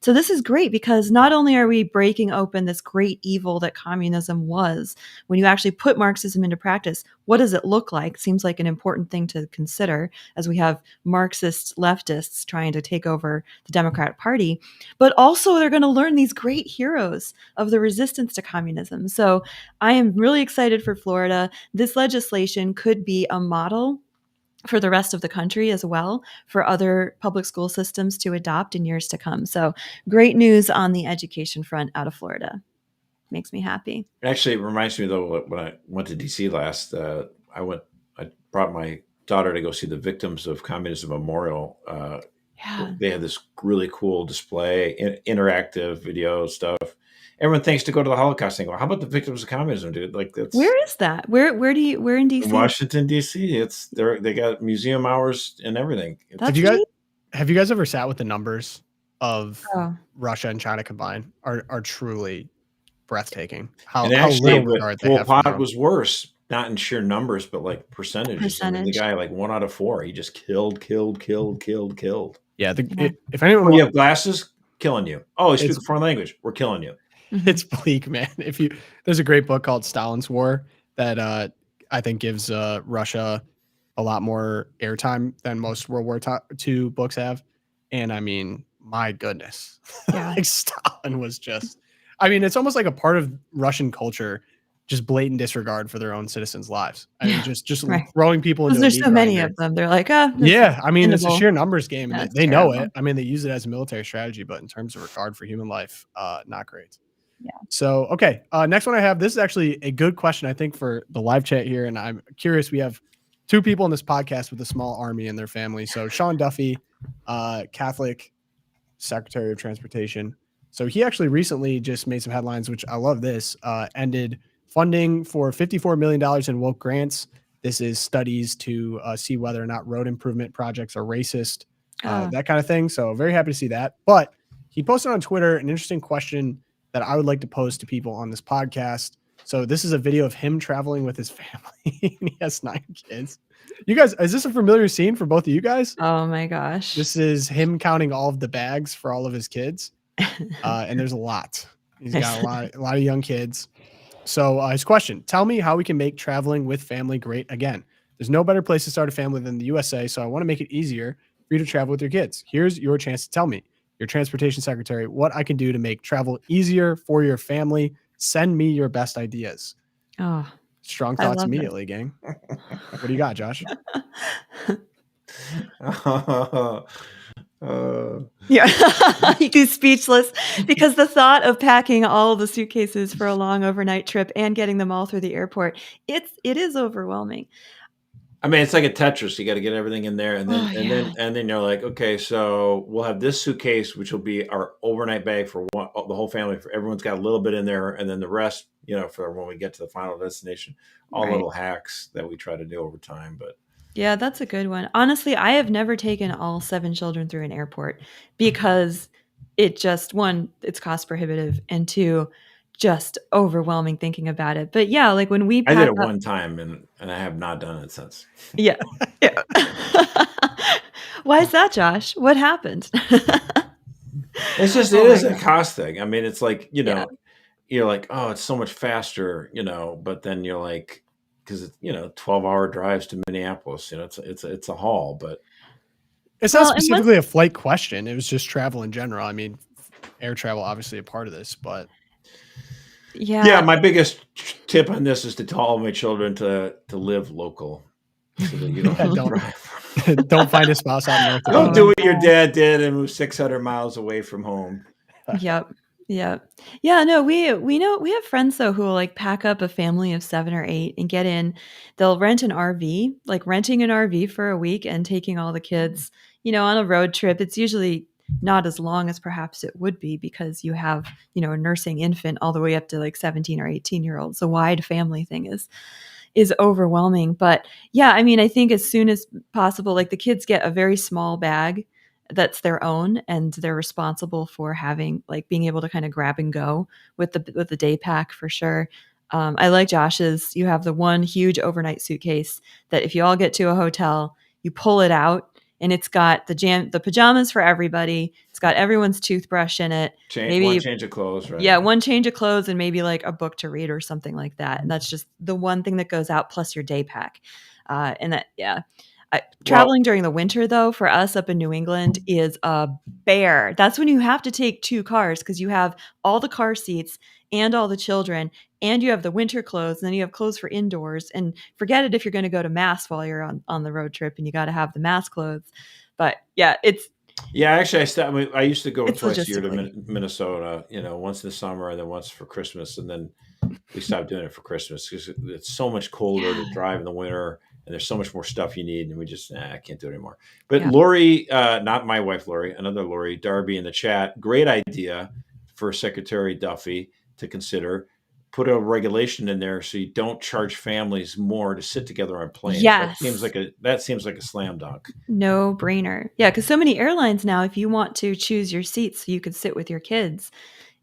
So this is great because not only are we breaking open this great evil that communism was, when you actually put Marxism into practice, what does it look like? Seems like an important thing to consider as we have Marxist leftists trying to take over the Democratic Party. But also they're going to learn these great heroes of the resistance to communism. So I am really excited for Florida. This legislation could be a model for the rest of the country as well, for other public school systems to adopt in years to come. So great news on the education front out of Florida. Makes me happy. Actually, it reminds me though, when I went to DC last, I brought my daughter to go see the Victims of Communism Memorial. Yeah. They had this really cool display, interactive video stuff. Everyone thinks to go to the Holocaust thing. Well, how about the Victims of Communism, dude? Like, that's Where is that? Where in DC? in Washington D.C. They got museum hours and everything. That's Have you guys ever sat with the numbers of Oh. Russia and China combined? Are truly breathtaking. And How actually, little regard they Pol have for their Pot own. was worse, not in sheer numbers, but like percentages. I mean, the Percentage. guy, like 1 out of 4, he just killed. Yeah, Yeah. if anyone Oh, you have glasses, killing you. Oh, you speak It's- a foreign language, we're killing you. it's bleak, man. There's a great book called Stalin's War that I think gives Russia a lot more airtime than most World War II books have. And I mean, my goodness, Yeah. like Stalin was just, I mean, it's almost like a part of Russian culture, just blatant disregard for their own citizens' lives. I mean, just Right. throwing people into Because a there's meat so many grinder. of them. They're like, this Yeah, I mean, it's a understandable. sheer numbers game, and That's they know terrible. it. I mean, they use it as a military strategy, but in terms of regard for human life, not great. Yeah. So, okay, next one I have. This is actually a good question, I think, for the live chat here, and I'm curious. We have 2 people in this podcast with a small army in their family. So, Sean Duffy, Catholic Secretary of Transportation. So he actually recently just made some headlines, which I love. This ended funding for $54 million in woke grants. This is studies to see whether or not road improvement projects are racist, that kind of thing. So very happy to see that. But he posted on Twitter an interesting question that I would like to pose to people on this podcast. So this is a video of him traveling with his family. And he has 9 kids. You guys, is this a familiar scene for both of you guys? Oh my gosh. This is him counting all of the bags for all of his kids. And there's a lot. He's got a lot of young kids. So his question, tell me how we can make traveling with family great again. There's no better place to start a family than the USA, so I want to make it easier for you to travel with your kids. Here's your chance to tell me, your transportation secretary, what I can do to make travel easier for your family. Send me your best ideas. Oh, Strong I thoughts love immediately, gang. What do you got, Josh? yeah. He's speechless because the thought of packing all of the suitcases for a long overnight trip and getting them all through the airport, it is overwhelming. I mean, it's like a Tetris. You got to get everything in there, and then Oh, and then you're like, okay, so we'll have this suitcase, which will be our overnight bag for the whole family. For everyone's got a little bit in there, and then the rest, for when we get to the final destination. All Right. little hacks that we try to do over time, but. Yeah, that's a good one. Honestly, I have never taken all 7 children through an airport because it just, 1, it's cost prohibitive, and 2, just overwhelming thinking about it. But yeah, like when we I did pack it up, one time, and I have not done it since. yeah. Yeah. Why is that, Josh? What happened? It's just Oh it my is a God. cost thing. I mean, it's like Yeah. you're like, oh, it's so much faster, but then you're like, because it's 12-hour drives to Minneapolis, it's a haul, but It's Well, not and specifically a flight question. It was just travel in general. I mean, air travel obviously a part of this, but yeah, my biggest tip on this is to tell all my children to live local, so that you don't have to Don't- drive. don't find a spouse out north. Don't Oh, do what your dad did and move 600 miles away from home. Yep. Yep. Yeah, no, we know we have friends though who will like pack up a family of 7 or 8 and get in. They'll rent an RV, like renting an RV for a week and taking all the kids, on a road trip. It's usually not as long as perhaps it would be because you have, a nursing infant all the way up to like 17 or 18-year-olds. The wide family thing is overwhelming. But yeah, I mean, I think as soon as possible, like the kids get a very small bag that's their own and they're responsible for having like being able to kind of grab and go with the day pack for sure. I like Josh's. You have the one huge overnight suitcase that if you all get to a hotel, you pull it out and it's got the pajamas for everybody. It's got everyone's toothbrush in it. One change of clothes, right? Yeah, one change of clothes and maybe like a book to read or something like that. And that's just the one thing that goes out plus your day pack. And that, yeah. Traveling during the winter, though, for us up in New England is a bear. That's when you have to take 2 cars because you have all the car seats and all the children, and you have the winter clothes, and then you have clothes for indoors. And forget it if you're going to go to Mass while you're on the road trip, and you got to have the Mass clothes. But yeah, actually, I used to go twice a year to Minnesota. Once in the summer and then once for Christmas, and then we stopped doing it for Christmas because it's so much colder to drive in the winter. And there's so much more stuff you need, and we just I can't do it anymore. But Lori, not my wife Lori, another Lori, Darby in the chat, great idea for Secretary Duffy to consider. Put a regulation in there so you don't charge families more to sit together on planes. Yes. That seems like a slam dunk. No brainer. Yeah, because so many airlines now, if you want to choose your seats so you could sit with your kids,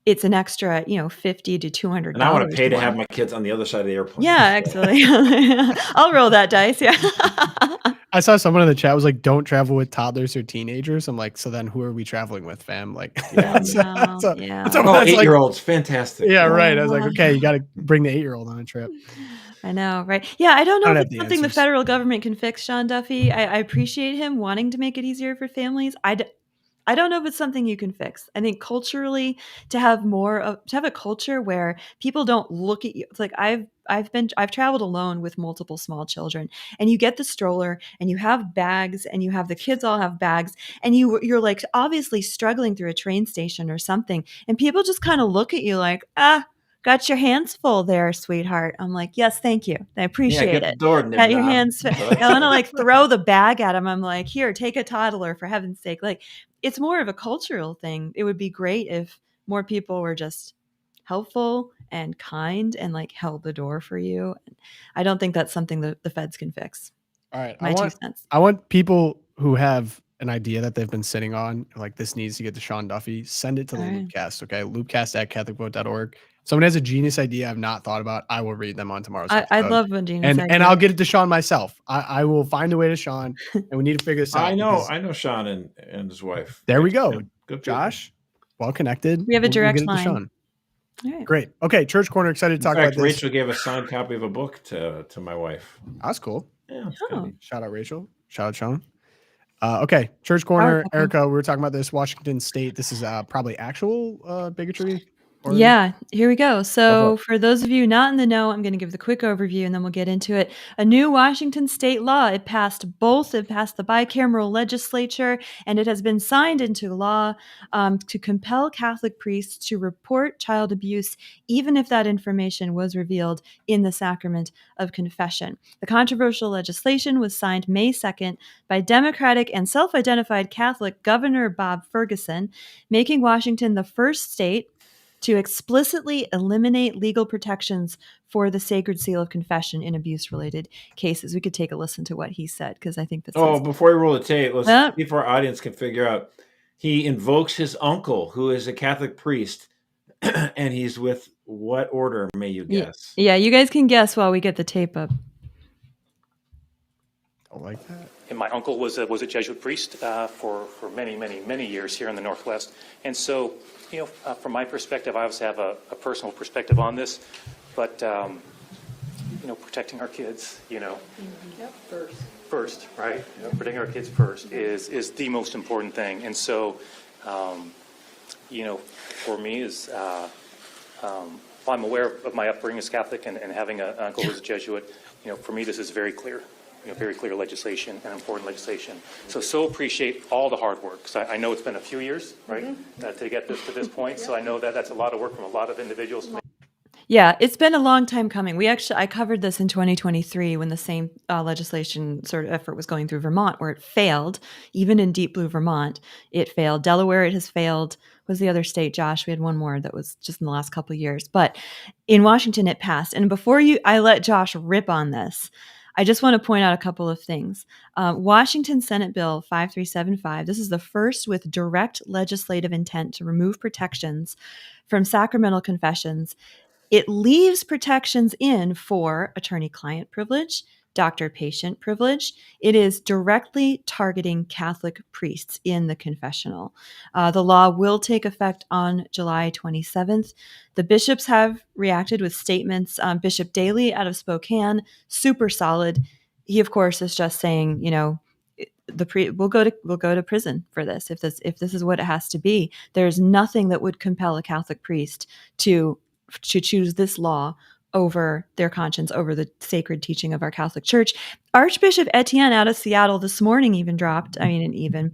it's an extra, $50 to $200. And I want to pay to have my kids on the other side of the airplane. Yeah, actually. I'll roll that dice. Yeah. I saw someone in the chat was like, "Don't travel with toddlers or teenagers." I'm like, so then who are we traveling with, fam? Like, that's 8-year-olds, fantastic. Yeah, right. I was like, okay, you got to bring the 8-year-old on a trip. I know, right? Yeah, I don't know if it's something the federal government can fix, Sean Duffy. I appreciate him wanting to make it easier for families. I don't know if it's something you can fix. I think culturally to have a culture where people don't look at you. It's like I've traveled alone with multiple small children, and you get the stroller and you have bags and you have the kids all have bags, and you're like obviously struggling through a train station or something, and people just kind of look at you like, got your hands full there, sweetheart. I'm like, yes, thank you. I appreciate it. Got your hands. I want to throw the bag at him. I'm like, here, take a toddler for heaven's sake. Like, it's more of a cultural thing. It would be great if more people were just helpful and kind and like held the door for you. I don't think that's something that the feds can fix. All right. My 2 cents. I want people who have an idea that they've been sitting on, like this needs to get to Sean Duffy, send it to the Loopcast. Okay. Loopcast@catholicvote.org. Someone has a genius idea I've not thought about. I will read them on tomorrow's episode. I love a genius idea. And I'll get it to Sean myself. I will find a way to Sean, and we need to figure this out. I know Sean and his wife. There we go. Good Josh. Well connected. We have a direct line. To Sean. All right. Great. Okay. Church Corner, excited to talk about this. Rachel gave a signed copy of a book to my wife. That's cool. Yeah. Shout out Rachel. Shout out Sean. Okay. Church Corner, Erica, we were talking about this. Washington State. This is probably actual bigotry. Yeah, here we go. So for those of you not in the know, I'm going to give the quick overview and then we'll get into it. A new Washington state law. It passed the bicameral legislature, and it has been signed into law to compel Catholic priests to report child abuse, even if that information was revealed in the sacrament of confession. The controversial legislation was signed May 2nd by Democratic and self-identified Catholic Governor Bob Ferguson, making Washington the first state to explicitly eliminate legal protections for the sacred seal of confession in abuse-related cases. We could take a listen to what he said, because I think that's... before we roll the tape, let's see if our audience can figure out. He invokes his uncle, who is a Catholic priest, and he's with what order, may you guess? Yeah, you guys can guess while we get the tape up. I like that. And my uncle was a Jesuit priest for many years here in the Northwest. And so, from my perspective, I obviously have a personal perspective on this, but, protecting our kids, first, right? Yep. Protecting our kids first is the most important thing. And so, for me is, I'm aware of my upbringing as Catholic and having an uncle who's a Jesuit. For me, this is very clear. Very clear legislation and important legislation. So appreciate all the hard work. So I know it's been a few years, right, to get this to this point. So I know that that's a lot of work from a lot of individuals. Yeah, it's been a long time coming. I covered this in 2023 when the same legislation sort of effort was going through Vermont, where it failed. Even in deep blue Vermont, it failed. Delaware, it has failed. Was the other state, Josh? We had one more that was just in the last couple of years. But in Washington, it passed. And before I let Josh rip on this, I just want to point out a couple of things. Washington Senate Bill 5375, this is the first with direct legislative intent to remove protections from sacramental confessions. It leaves protections in for attorney-client privilege, doctor-patient privilege. It is directly targeting Catholic priests in the confessional. The law will take effect on July 27th. The bishops have reacted with statements. Bishop Daly out of Spokane, super solid. He, of course, is just saying, we'll go to prison for this if this is what it has to be. There's nothing that would compel a Catholic priest to choose this law over their conscience, over the sacred teaching of our Catholic Church. Archbishop Etienne out of Seattle this morning dropped a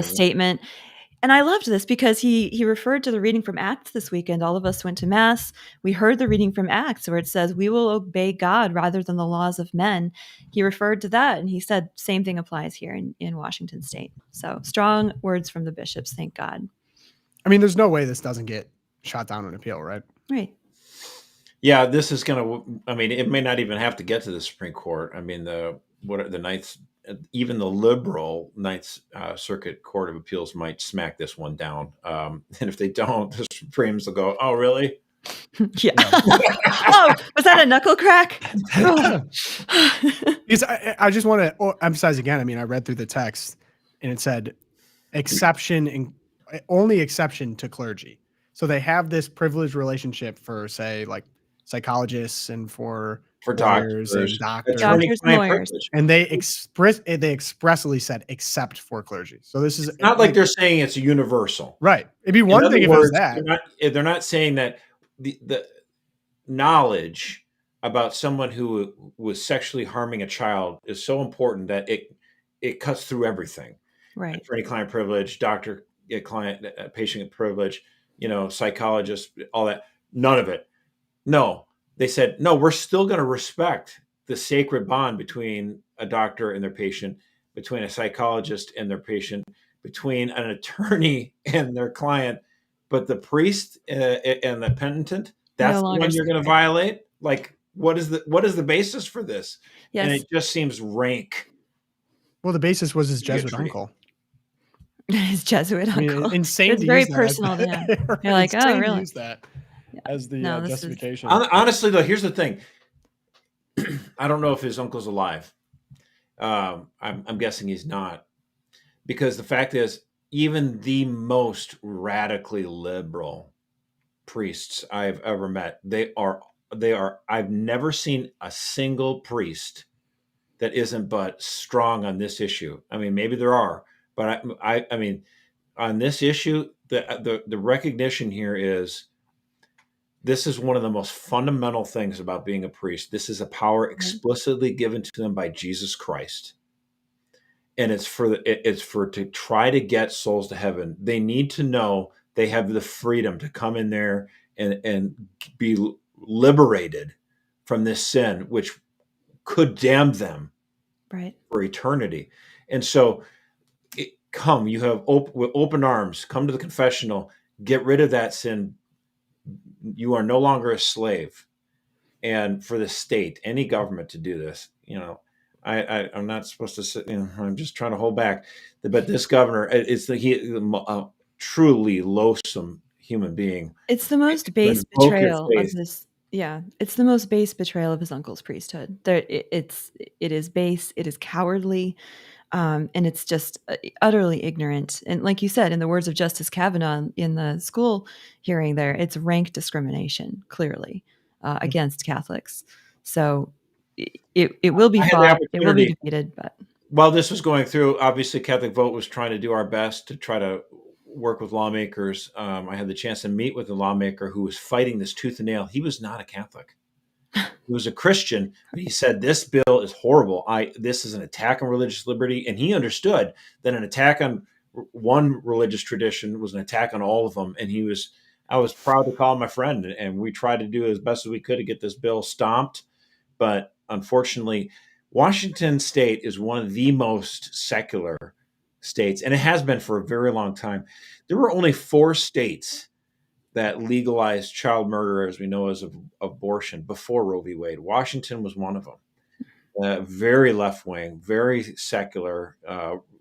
statement. And I loved this because he referred to the reading from Acts this weekend. All of us went to Mass. We heard the reading from Acts where it says, we will obey God rather than the laws of men. He referred to that and he said, same thing applies here in Washington State. So strong words from the bishops, thank God. I mean, there's no way this doesn't get shot down on appeal, right? Right. Yeah, this is going to, it may not even have to get to the Supreme Court. I mean, the Ninth, even the liberal Ninth Circuit Court of Appeals might smack this one down. And if they don't, the Supremes will go, oh, really? Yeah. Oh, was that a knuckle crack? Because I just want to emphasize again, I read through the text and it said only exception to clergy. So they have this privileged relationship for, say, like psychologists and for lawyers and doctors, and they expressly said except for clergy. So this is not like they're saying it's universal, right? It'd be one thing if it was that. They're not saying that the knowledge about someone who was sexually harming a child is so important that it cuts through everything. Right. Attorney-client privilege, doctor-client patient privilege, psychologist, all that. None of it. No, they said, no, we're still going to respect the sacred bond between a doctor and their patient, between a psychologist and their patient, between an attorney and their client. But the priest and the penitent, that's the one you're going to violate? Like, what is the basis for this? Yes. And it just seems rank. Well, the basis was his Jesuit uncle. His Jesuit uncle. Insane. It's very personal to him. You're like, oh, really? Use that as the justification. Honestly, though, here's the thing. I don't know if his uncle's alive. I'm guessing he's not, because the fact is, even the most radically liberal priests I've ever met, they are. I've never seen a single priest that isn't but strong on this issue. I mean, maybe there are, but I mean, on this issue, the recognition here is this is one of the most fundamental things about being a priest. This is a power explicitly given to them by Jesus Christ. And it's to try to get souls to heaven. They need to know they have the freedom to come in there and be liberated from this sin, which could damn them for eternity. And so you have with open arms, come to the confessional, get rid of that sin. You are no longer a slave. And for the state, any government to do this, I'm not supposed to sit, I'm just trying to hold back. But this governor is a truly loathsome human being. It's the most base betrayal of this. Yeah, it's the most base betrayal of his uncle's priesthood. It is base, it is cowardly, and it's just utterly ignorant. And like you said, in the words of Justice Kavanaugh in the school hearing there, it's rank discrimination, clearly, against Catholics. So it will be fought, it will be defeated. But while this was going through, obviously Catholic Vote was trying to do our best to try to work with lawmakers. I had the chance to meet with a lawmaker who was fighting this tooth and nail. He was not a Catholic. He was a Christian, but he said, this bill is horrible. This is an attack on religious liberty. And he understood that an attack on one religious tradition was an attack on all of them. And I was proud to call him my friend. And we tried to do as best as we could to get this bill stomped. But unfortunately, Washington State is one of the most secular states, and it has been for a very long time. There were only 4 states that legalized child murder, as we know as abortion, before Roe v. Wade. Washington was one of them. Very left wing, very secular.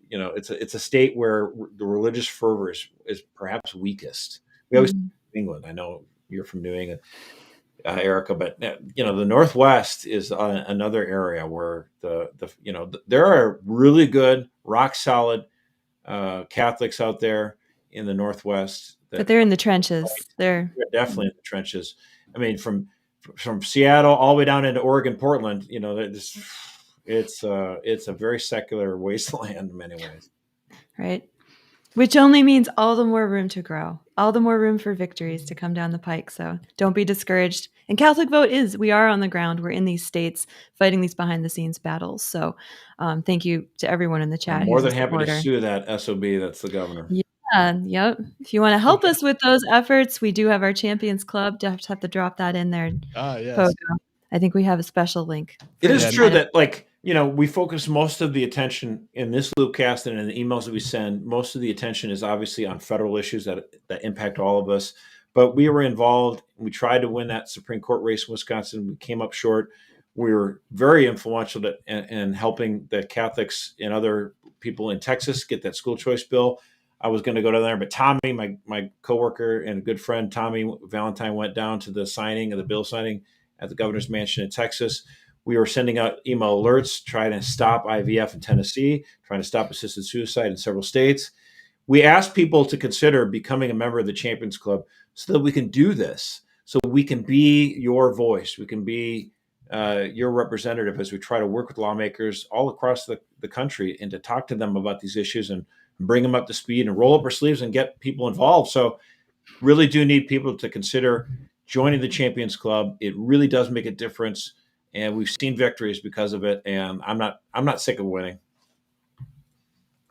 It's a state where the religious fervor is perhaps weakest. We always New England. I know you're from New England. Erica. But the Northwest is another area where there are really good, rock solid Catholics out there in the Northwest. But they're in the trenches. They're definitely in the trenches. I mean, from Seattle all the way down into Oregon, Portland. It's a very secular wasteland in many ways. Right. Which only means all the more room to grow, all the more room for victories to come down the pike. So don't be discouraged. And Catholic Vote we are on the ground. We're in these states fighting these behind the scenes battles. So thank you to everyone in the chat. I'm more than happy to sue that SOB that's the governor. Yeah, yep. If you want to help us with those efforts, we do have our Champions Club. Just have to drop that in there. Yes. I think we have a special link. It is true that we focus most of the attention in this Loopcast and in the emails that we send. Most of the attention is obviously on federal issues that impact all of us. But we were involved. We tried to win that Supreme Court race in Wisconsin. We came up short. We were very influential in helping the Catholics and other people in Texas get that school choice bill. I was going to go down there, but Tommy, my coworker and a good friend, Tommy Valentine, went down to the signing of the bill signing at the governor's mansion in Texas. We were sending out email alerts, trying to stop IVF in Tennessee, trying to stop assisted suicide in several states. We asked people to consider becoming a member of the Champions Club so that we can do this, so we can be your voice. We can be your representative as we try to work with lawmakers all across the country and to talk to them about these issues and bring them up to speed and roll up our sleeves and get people involved. So really do need people to consider joining the Champions Club. It really does make a difference. And we've seen victories because of it. And I'm not sick of winning.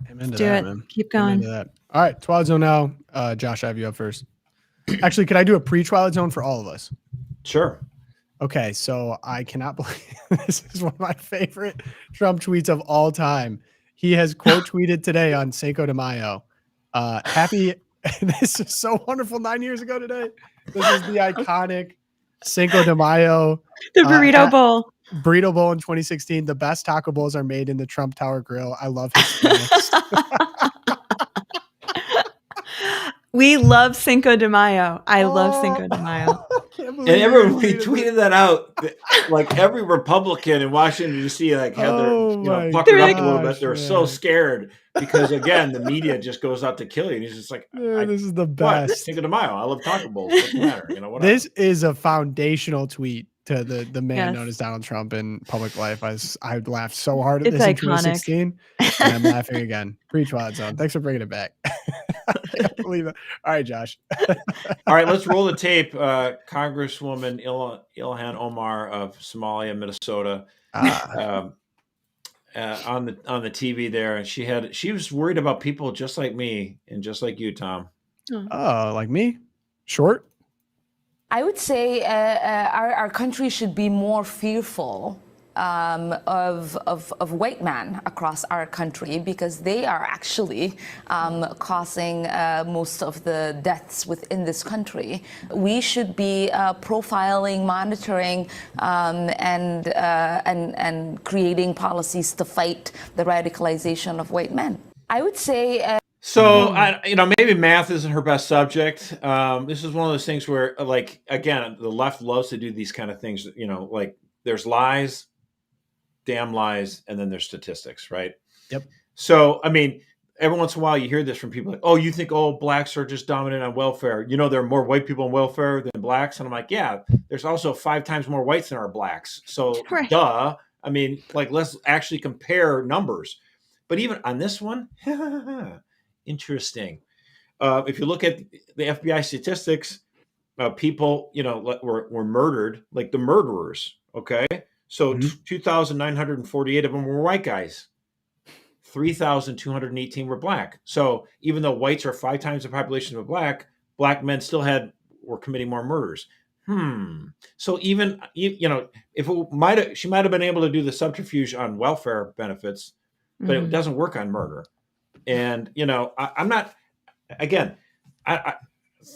Amen to do that, it. man. Keep going. Amen to that. All right. Twilight Zone now. Josh, I have you up first. Actually, could I do a pre-Twilight Zone for all of us? Sure. Okay. So I cannot believe this is one of my favorite Trump tweets of all time. He has quote tweeted today on Cinco de Mayo. Happy. This is so wonderful. 9 years ago today. This is the iconic Cinco de Mayo. The burrito bowl. Burrito bowl in 2016. The best taco bowls are made in the Trump Tower Grill. I love Hispanics. We love Cinco de Mayo. I love Cinco de Mayo. And everyone we tweeted that out. Like every Republican in Washington D.C. had their puckered up a little bit. They're so scared because again the media just goes out to kill you. And he's just like, this is the best. Cinco de Mayo. I love taco bowls. What's the matter? Whatever. This is a foundational tweet to the man known as Donald Trump in public life. I laughed so hard at this in 2016, and I'm laughing again. Pre-Twilight Zone. Thanks for bringing it back. I can't believe it. All right, Josh. All right, let's roll the tape. Congresswoman Ilhan Omar of Somalia, Minnesota, on the TV there, and she was worried about people just like me and just like you, Tom. Oh, like me? Short? I would say our country should be more fearful of white men across our country because they are actually causing most of the deaths within this country. We should be profiling, monitoring, and creating policies to fight the radicalization of white men. I would say. So, maybe math isn't her best subject. This is one of those things where, again, the left loves to do these kind of things. There's lies, damn lies, and then there's statistics, right? Yep. So, every once in a while you hear this from people like, oh, you think all blacks are just dominant on welfare? There are more white people on welfare than blacks. And I'm like, yeah, there's also 5 times more whites than are blacks. So, duh. Let's actually compare numbers. But even on this one, interesting. If you look at the FBI statistics, people, were murdered, like the murderers. Okay. So 2,948 of them were white guys. 3,218 were black. So even though whites are 5 times the population of black men still were committing more murders. So even, if she might have been able to do the subterfuge on welfare benefits, but it doesn't work on murder. And, I'm not, again, I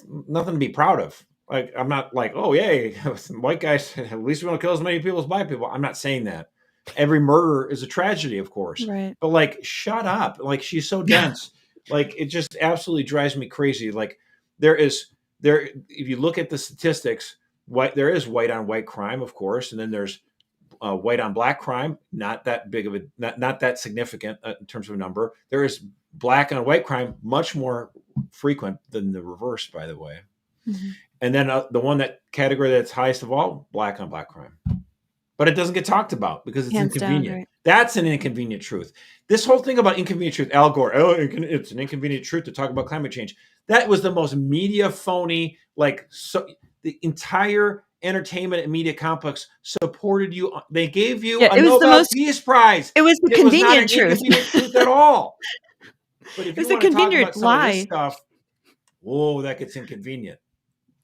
nothing to be proud of. I'm not like, oh, yay, white guys, at least we don't kill as many people as black people. I'm not saying that. Every murder is a tragedy, of course. Right. But shut up. She's so dense. It just absolutely drives me crazy. If you look at the statistics, There is white on white crime, of course, and then there's white on black crime. Not that big of not that significant in terms of number. There is black on white crime, much more frequent than the reverse, by the way. Mm-hmm. And then that category that's highest of all, black on black crime. But it doesn't get talked about because it's inconvenient. Down, right? That's an inconvenient truth. This whole thing about inconvenient truth, Al Gore, it's an inconvenient truth to talk about climate change. That was the most media phony, the entire entertainment and media complex supported you. They gave you a Nobel Peace Prize. It was the convenient truth. Inconvenient truth at all. But if it's you a convenient talk about some lie. Of this stuff, that gets inconvenient.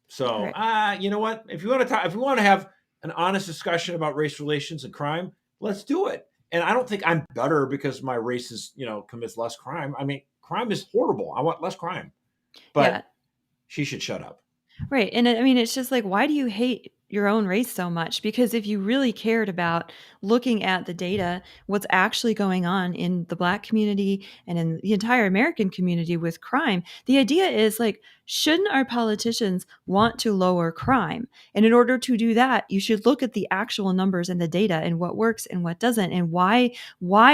So, right. You know what? If you want to have an honest discussion about race relations and crime, let's do it. And I don't think I'm better because my race is, commits less crime. I mean, crime is horrible. I want less crime. But she should shut up. Right. And I mean, it's just like, why do you hate your own race so much? Because if you really cared about looking at the data, what's actually going on in the Black community and in the entire American community with crime, the idea is like, shouldn't our politicians want to lower crime? And in order to do that, you should look at the actual numbers and the data and what works and what doesn't. And why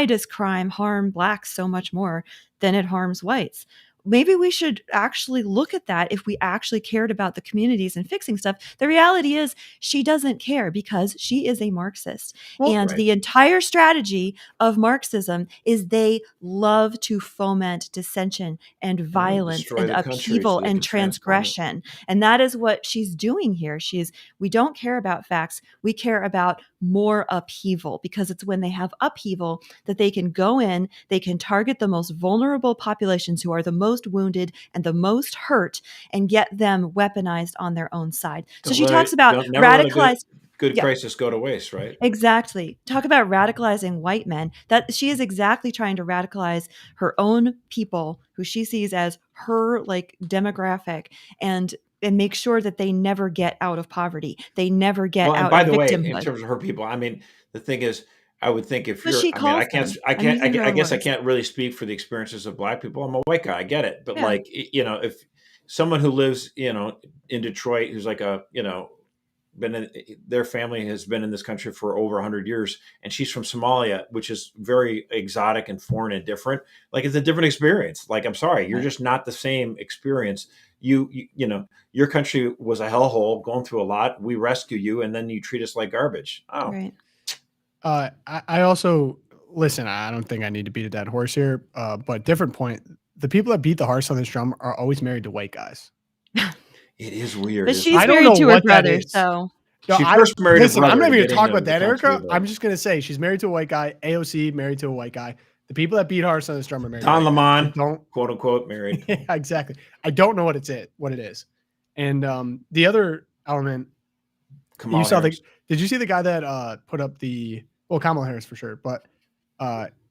does crime harm Blacks so much more than it harms whites? Maybe we should actually look at that if we actually cared about the communities and fixing stuff. The reality is she doesn't care because she is a Marxist. And the entire strategy of Marxism is they love to foment dissension and violence and upheaval and transgression. And that is what she's doing here. We don't care about facts. We care about more upheaval, because it's when they have upheaval that they can go in, they can target the most vulnerable populations who are the most wounded and the most hurt and get them weaponized on their own side. So she talks about radicalized good crisis go to waste, right? Exactly. Talk about radicalizing white men. That she is exactly trying to radicalize her own people who she sees as her demographic and make sure that they never get out of poverty. They never get out of victimhood. By the way, in terms of her people, I mean, the thing is, I would think if you're, I guess I can't really speak for the experiences of Black people. I'm a white guy. I get it. But if someone who lives, in Detroit, who's their family has been in this country for over 100 years, and she's from Somalia, which is very exotic and foreign and different. It's a different experience. I'm sorry, you're just not the same experience. Your country was a hellhole, going through a lot. We rescue you, and then you treat us like garbage. Oh, right. I also listen. I don't think I need to beat a dead horse here, but different point. The people that beat the horse on this drum are always married to white guys. It is weird. But she's married to her brother, so. She first married a brother. I'm not even going to talk about that, Erica. I'm just going to say she's married to a white guy. AOC married to a white guy. The people that beat horse on this drum are married. Don Lemon, quote unquote, married. Yeah, exactly. I don't know what it is. And the other element, Kamala you saw Harris. Did you see the guy that put up Kamala Harris for sure, but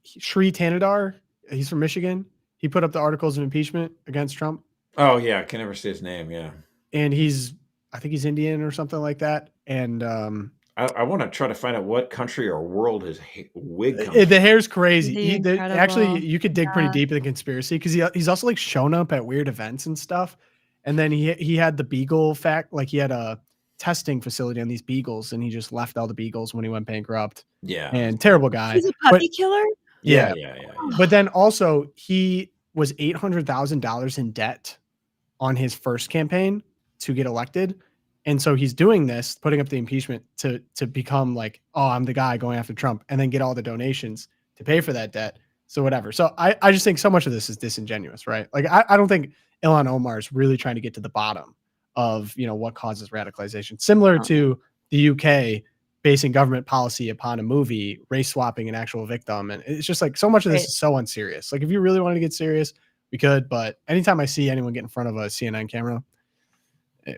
Sri Tanadar, he's from Michigan. He put up the articles of impeachment against Trump. Oh yeah, I can never say his name. Yeah, and I think he's Indian or something like that. And I want to try to find out what country or world his wig comes from. The hair's crazy. Actually, you could dig pretty deep in the conspiracy because he's also shown up at weird events and stuff. And then he had the beagle fact, he had a testing facility on these beagles, and he just left all the beagles when he went bankrupt. Yeah, and terrible guy. He's a puppy killer. Yeah. But then also he was $800,000 in debt on his first campaign to get elected. And so he's doing this, putting up the impeachment to become I'm the guy going after Trump, and then get all the donations to pay for that debt. So whatever. So I just think so much of this is disingenuous, right? I don't think Ilhan Omar is really trying to get to the bottom of, what causes radicalization. Similar to the UK basing government policy upon a movie, race swapping an actual victim. And it's just so much of this is so unserious. If you really wanted to get serious, we could. But anytime I see anyone get in front of a CNN camera,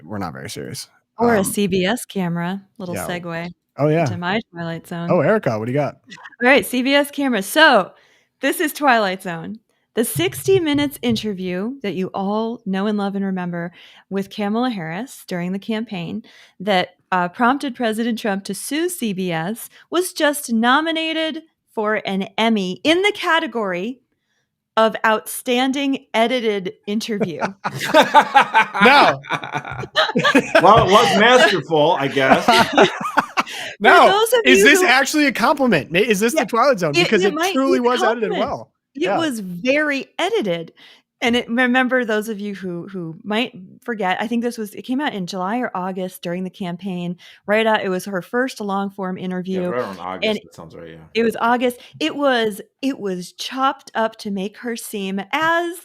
we're not very serious. Or a CBS camera, segue. Oh, yeah. To my Twilight Zone. Oh, Erica, what do you got? All right, CBS camera. So this is Twilight Zone. The 60 Minutes interview that you all know and love and remember with Kamala Harris during the campaign that prompted President Trump to sue CBS was just nominated for an Emmy in the category of outstanding edited interview. No. Well, it was masterful, I guess. No, is this actually a compliment? Is this the Twilight Zone? Because it truly was edited well. It was very edited. And remember, those of you who might forget, I think it came out in July or August during the campaign. It was her first long form interview. Yeah, right around August. That sounds right. Yeah, it was August. It was chopped up to make her seem as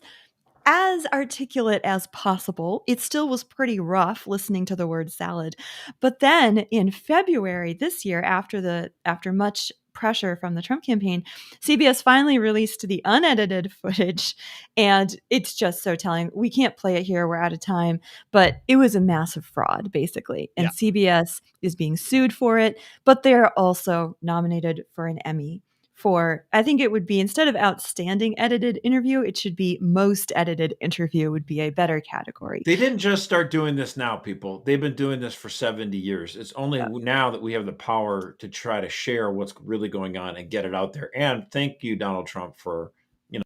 articulate as possible. It still was pretty rough listening to the word salad. But then in February this year, after much pressure from the Trump campaign, CBS finally released the unedited footage, and it's just so telling. We can't play it here, we're out of time, but it was a massive fraud, basically. And CBS is being sued for it, but they're also nominated for an Emmy for, I think it would be, instead of outstanding edited interview, it should be most edited interview would be a better category. They didn't just start doing this now, people. They've been doing this for 70 years. It's only now that we have the power to try to share what's really going on and get it out there. And thank you, Donald Trump, for,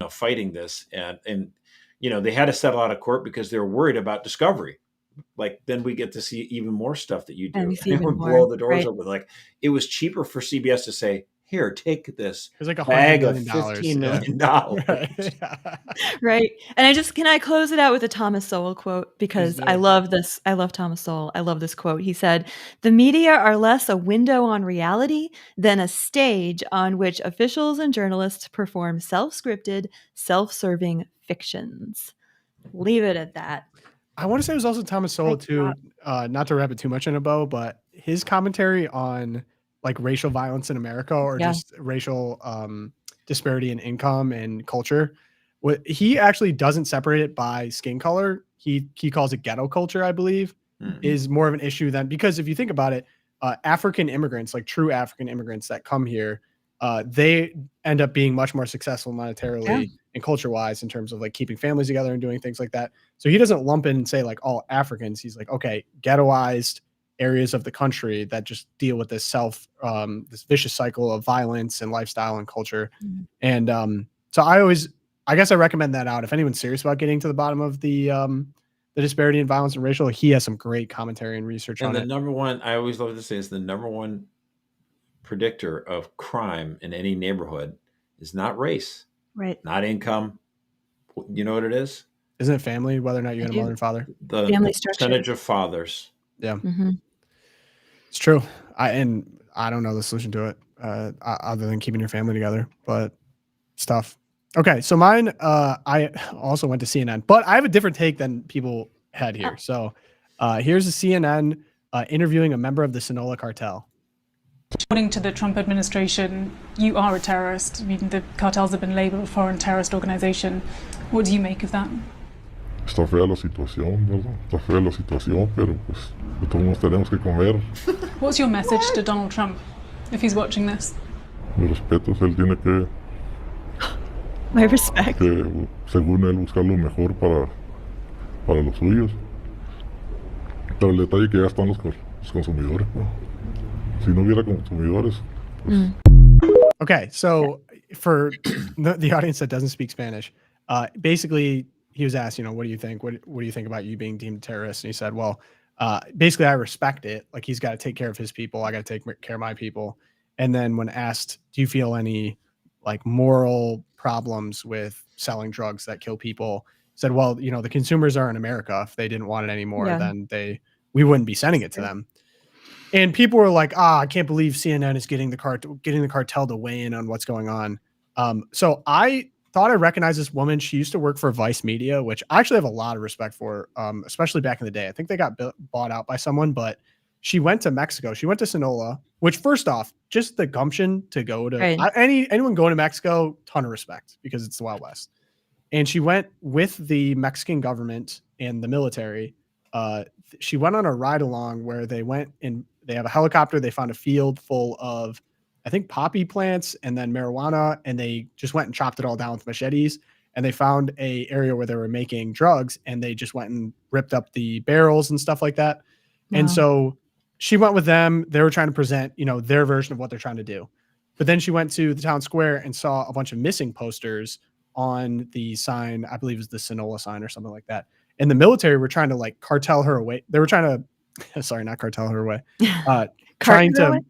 fighting this. And they had to settle out of court because they were worried about discovery. Like, then we get to see even more stuff that you do. And we blow the doors open. Like, it was cheaper for CBS to say, here, take this. It was like bag of $15 million. Right. And can I close it out with a Thomas Sowell quote? Because I love this. I love Thomas Sowell. I love this quote. He said, "The media are less a window on reality than a stage on which officials and journalists perform self-scripted, self-serving fictions." Leave it at that. I want to say it was also Thomas Sowell too, not to wrap it too much in a bow, but his commentary on like racial violence in America or just racial disparity in income and culture. He actually doesn't separate it by skin color. He calls it ghetto culture, I believe, is more of an issue than, because if you think about it, African immigrants, like true African immigrants that come here, they end up being much more successful monetarily and culture-wise in terms of like keeping families together and doing things like that. So he doesn't lump in and say like all Africans. He's like, okay, ghettoized areas of the country that just deal with this this vicious cycle of violence and lifestyle and culture. And so I guess I recommend that out. If anyone's serious about getting to the bottom of the disparity in violence and racial, he has some great commentary and research on it. And the number one, I always love to say, is the number one predictor of crime in any neighborhood is not race, right? Not income. You know what it is? Isn't it family, whether or not you had a mother and father? The family percentage of fathers. Yeah. It's true. I don't know the solution to it other than keeping your family together, but it's tough. Okay. So mine, I also went to CNN, but I have a different take than people had here. So here's a CNN interviewing a member of the Sinaloa cartel. According to the Trump administration, you are a terrorist. I mean, the cartels have been labeled a foreign terrorist organization. What do you make of that? Está fea la situación, ¿verdad? Está fea la situación, pero pues todos tenemos que comer. What's your message to Donald Trump if he's watching this? Mi respeto, él tiene que... My respect. Que, según él, buscar lo mejor para los suyos. Pero el detalle que ya están los consumidores, ¿no? Si no hubiera consumidores, pues... Okay, so for the audience that doesn't speak Spanish, basically he was asked, what do you think? What do you think about you being deemed a terrorist? And he said, well, basically I respect it. Like he's got to take care of his people. I got to take care of my people. And then when asked, do you feel any like moral problems with selling drugs that kill people? He said, well, the consumers are in America. If they didn't want it anymore, then we wouldn't be sending it to them. And people were like, I can't believe CNN is getting the cartel to weigh in on what's going on. So I thought I recognized this woman. She used to work for Vice Media, which I actually have a lot of respect for, especially back in the day. I think they got bought out by someone, but she went to Mexico. She went to Sinaloa, which first off, just the gumption to go to anyone going to Mexico, ton of respect because it's the Wild West. And she went with the Mexican government and the military. She went on a ride along where they went and they have a helicopter. They found a field full of, I think, poppy plants and then marijuana. And they just went and chopped it all down with machetes. And they found a area where they were making drugs and they just went and ripped up the barrels and stuff like that. Wow. And so she went with them. They were trying to present, their version of what they're trying to do. But then she went to the town square and saw a bunch of missing posters on the sign, I believe it was the Sonola sign or something like that. And the military were trying to like cartel her away. They were trying to, sorry, not cartel her away. Trying to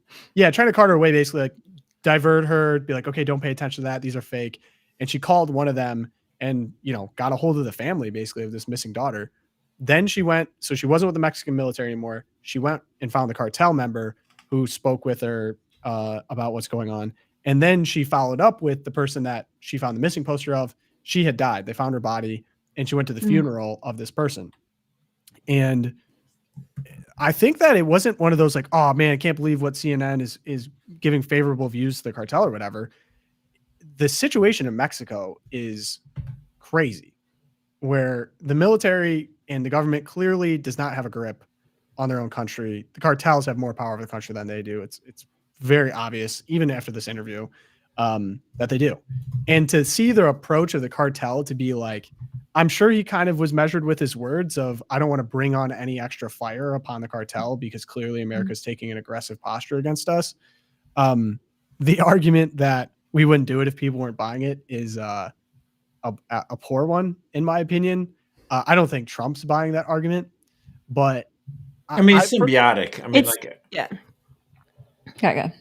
cart her away, basically like divert her, be like, okay, don't pay attention to that. These are fake. And she called one of them and, you know, got a hold of the family basically of this missing daughter. Then she went, so she wasn't with the Mexican military anymore. She went and found the cartel member who spoke with her about what's going on. And then she followed up with the person that she found the missing poster of. She had died. They found her body and she went to the funeral of this person. And I think that it wasn't one of those like, oh man, I can't believe what CNN is giving favorable views to the cartel or whatever. The situation in Mexico is crazy, where the military and the government clearly does not have a grip on their own country. The cartels have more power over the country than they do. It's very obvious, even after this interview, that they do. And to see the approach of the cartel to be like, I'm sure he kind of was measured with his words of, I don't want to bring on any extra fire upon the cartel because clearly America's taking an aggressive posture against us. The argument that we wouldn't do it if people weren't buying it is a poor one, in my opinion. I don't think Trump's buying that argument, but I mean, it's symbiotic. I mean, Okay.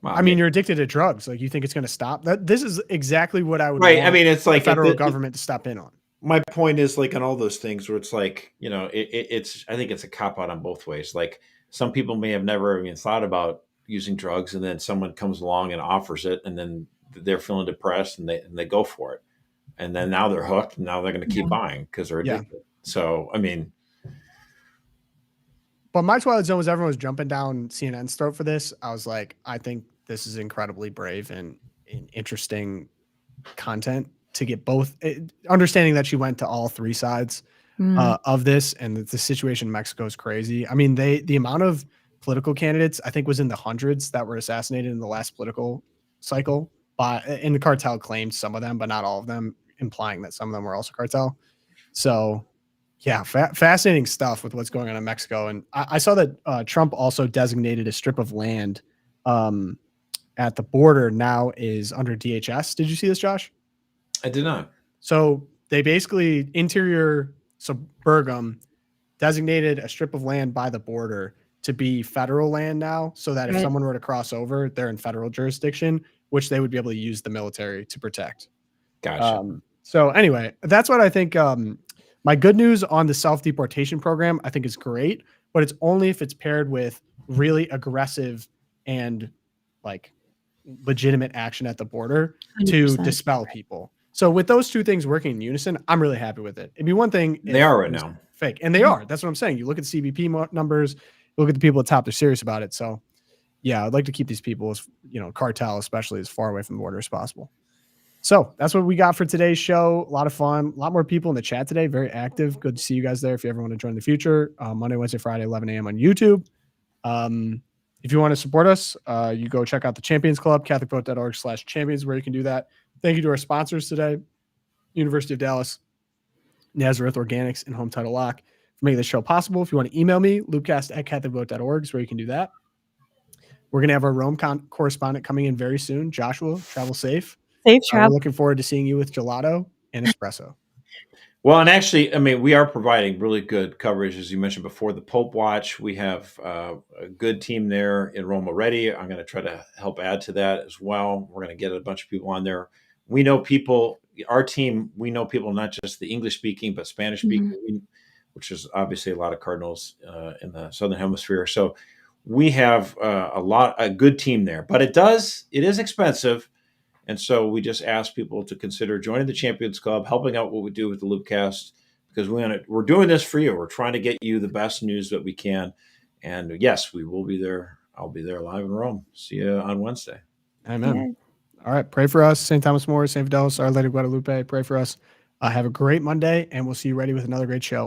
Well, I mean, you're addicted to drugs. Like, you think it's going to stop? This is exactly what I would right. want I mean, it's like the federal government to step in on. My point is like on all those things where it's like, you know, it's, I think it's a cop out on both ways. Like some people may have never even thought about using drugs, and then someone comes along and offers it, and then they're feeling depressed and they go for it. And then now they're hooked, and now they're going to keep buying because they're addicted. Yeah. So, I mean, but my Twilight Zone was everyone was jumping down CNN's throat for this. I was like, I think this is incredibly brave and interesting content to get both, understanding that she went to all three sides of this, and that the situation in Mexico is crazy. I mean, the amount of political candidates, I think, was in the hundreds that were assassinated in the last political cycle. And the cartel claimed some of them, but not all of them, implying that some of them were also cartel. So, yeah, fascinating stuff with what's going on in Mexico. And I saw that Trump also designated a strip of land at the border now is under DHS. Did you see this, Josh? I did not. So they basically Bergam designated a strip of land by the border to be federal land now, so that if someone were to cross over, they're in federal jurisdiction, which they would be able to use the military to protect. Gotcha. So anyway, that's what I think. My good news on the self-deportation program, I think, is great, but it's only if it's paired with really aggressive and like legitimate action at the border 100%. To dispel people. So with those two things working in unison, I'm really happy with it. It'd be one thing. They are right now. Fake. And they are. That's what I'm saying. You look at CBP numbers, look at the people at the top, they're serious about it. So yeah, I'd like to keep these people, as cartel especially, as far away from the border as possible. So that's what we got for today's show. A lot of fun, a lot more people in the chat today. Very active. Good to see you guys there. If you ever want to join in the future, Monday, Wednesday, Friday, 11 a.m. on YouTube. If you want to support us, you go check out the Champions Club, catholicvote.org/champions, where you can do that. Thank you to our sponsors today, University of Dallas, Nazareth Organics, and Home Title Lock for making this show possible. If you want to email me, loopcast@catholicvote.org is where you can do that. We're going to have our Rome correspondent coming in very soon. Joshua, travel safe. Safe travel. We're looking forward to seeing you with gelato and espresso. Well, and actually, I mean, we are providing really good coverage, as you mentioned before, the Pope Watch. We have a good team there in Rome already. I'm going to try to help add to that as well. We're going to get a bunch of people on there. We know people, our team, we know people, not just the English speaking, but Spanish speaking, which is obviously a lot of Cardinals in the Southern Hemisphere. So we have a good team there, but it is expensive. And so we just ask people to consider joining the Champions Club, helping out what we do with the Loopcast, because we're doing this for you. We're trying to get you the best news that we can. And yes, we will be there. I'll be there live in Rome. See you on Wednesday. Amen. Yeah. All right. Pray for us. St. Thomas More, St. Fidelis, Our Lady of Guadalupe. Pray for us. Have a great Monday, and we'll see you ready with another great show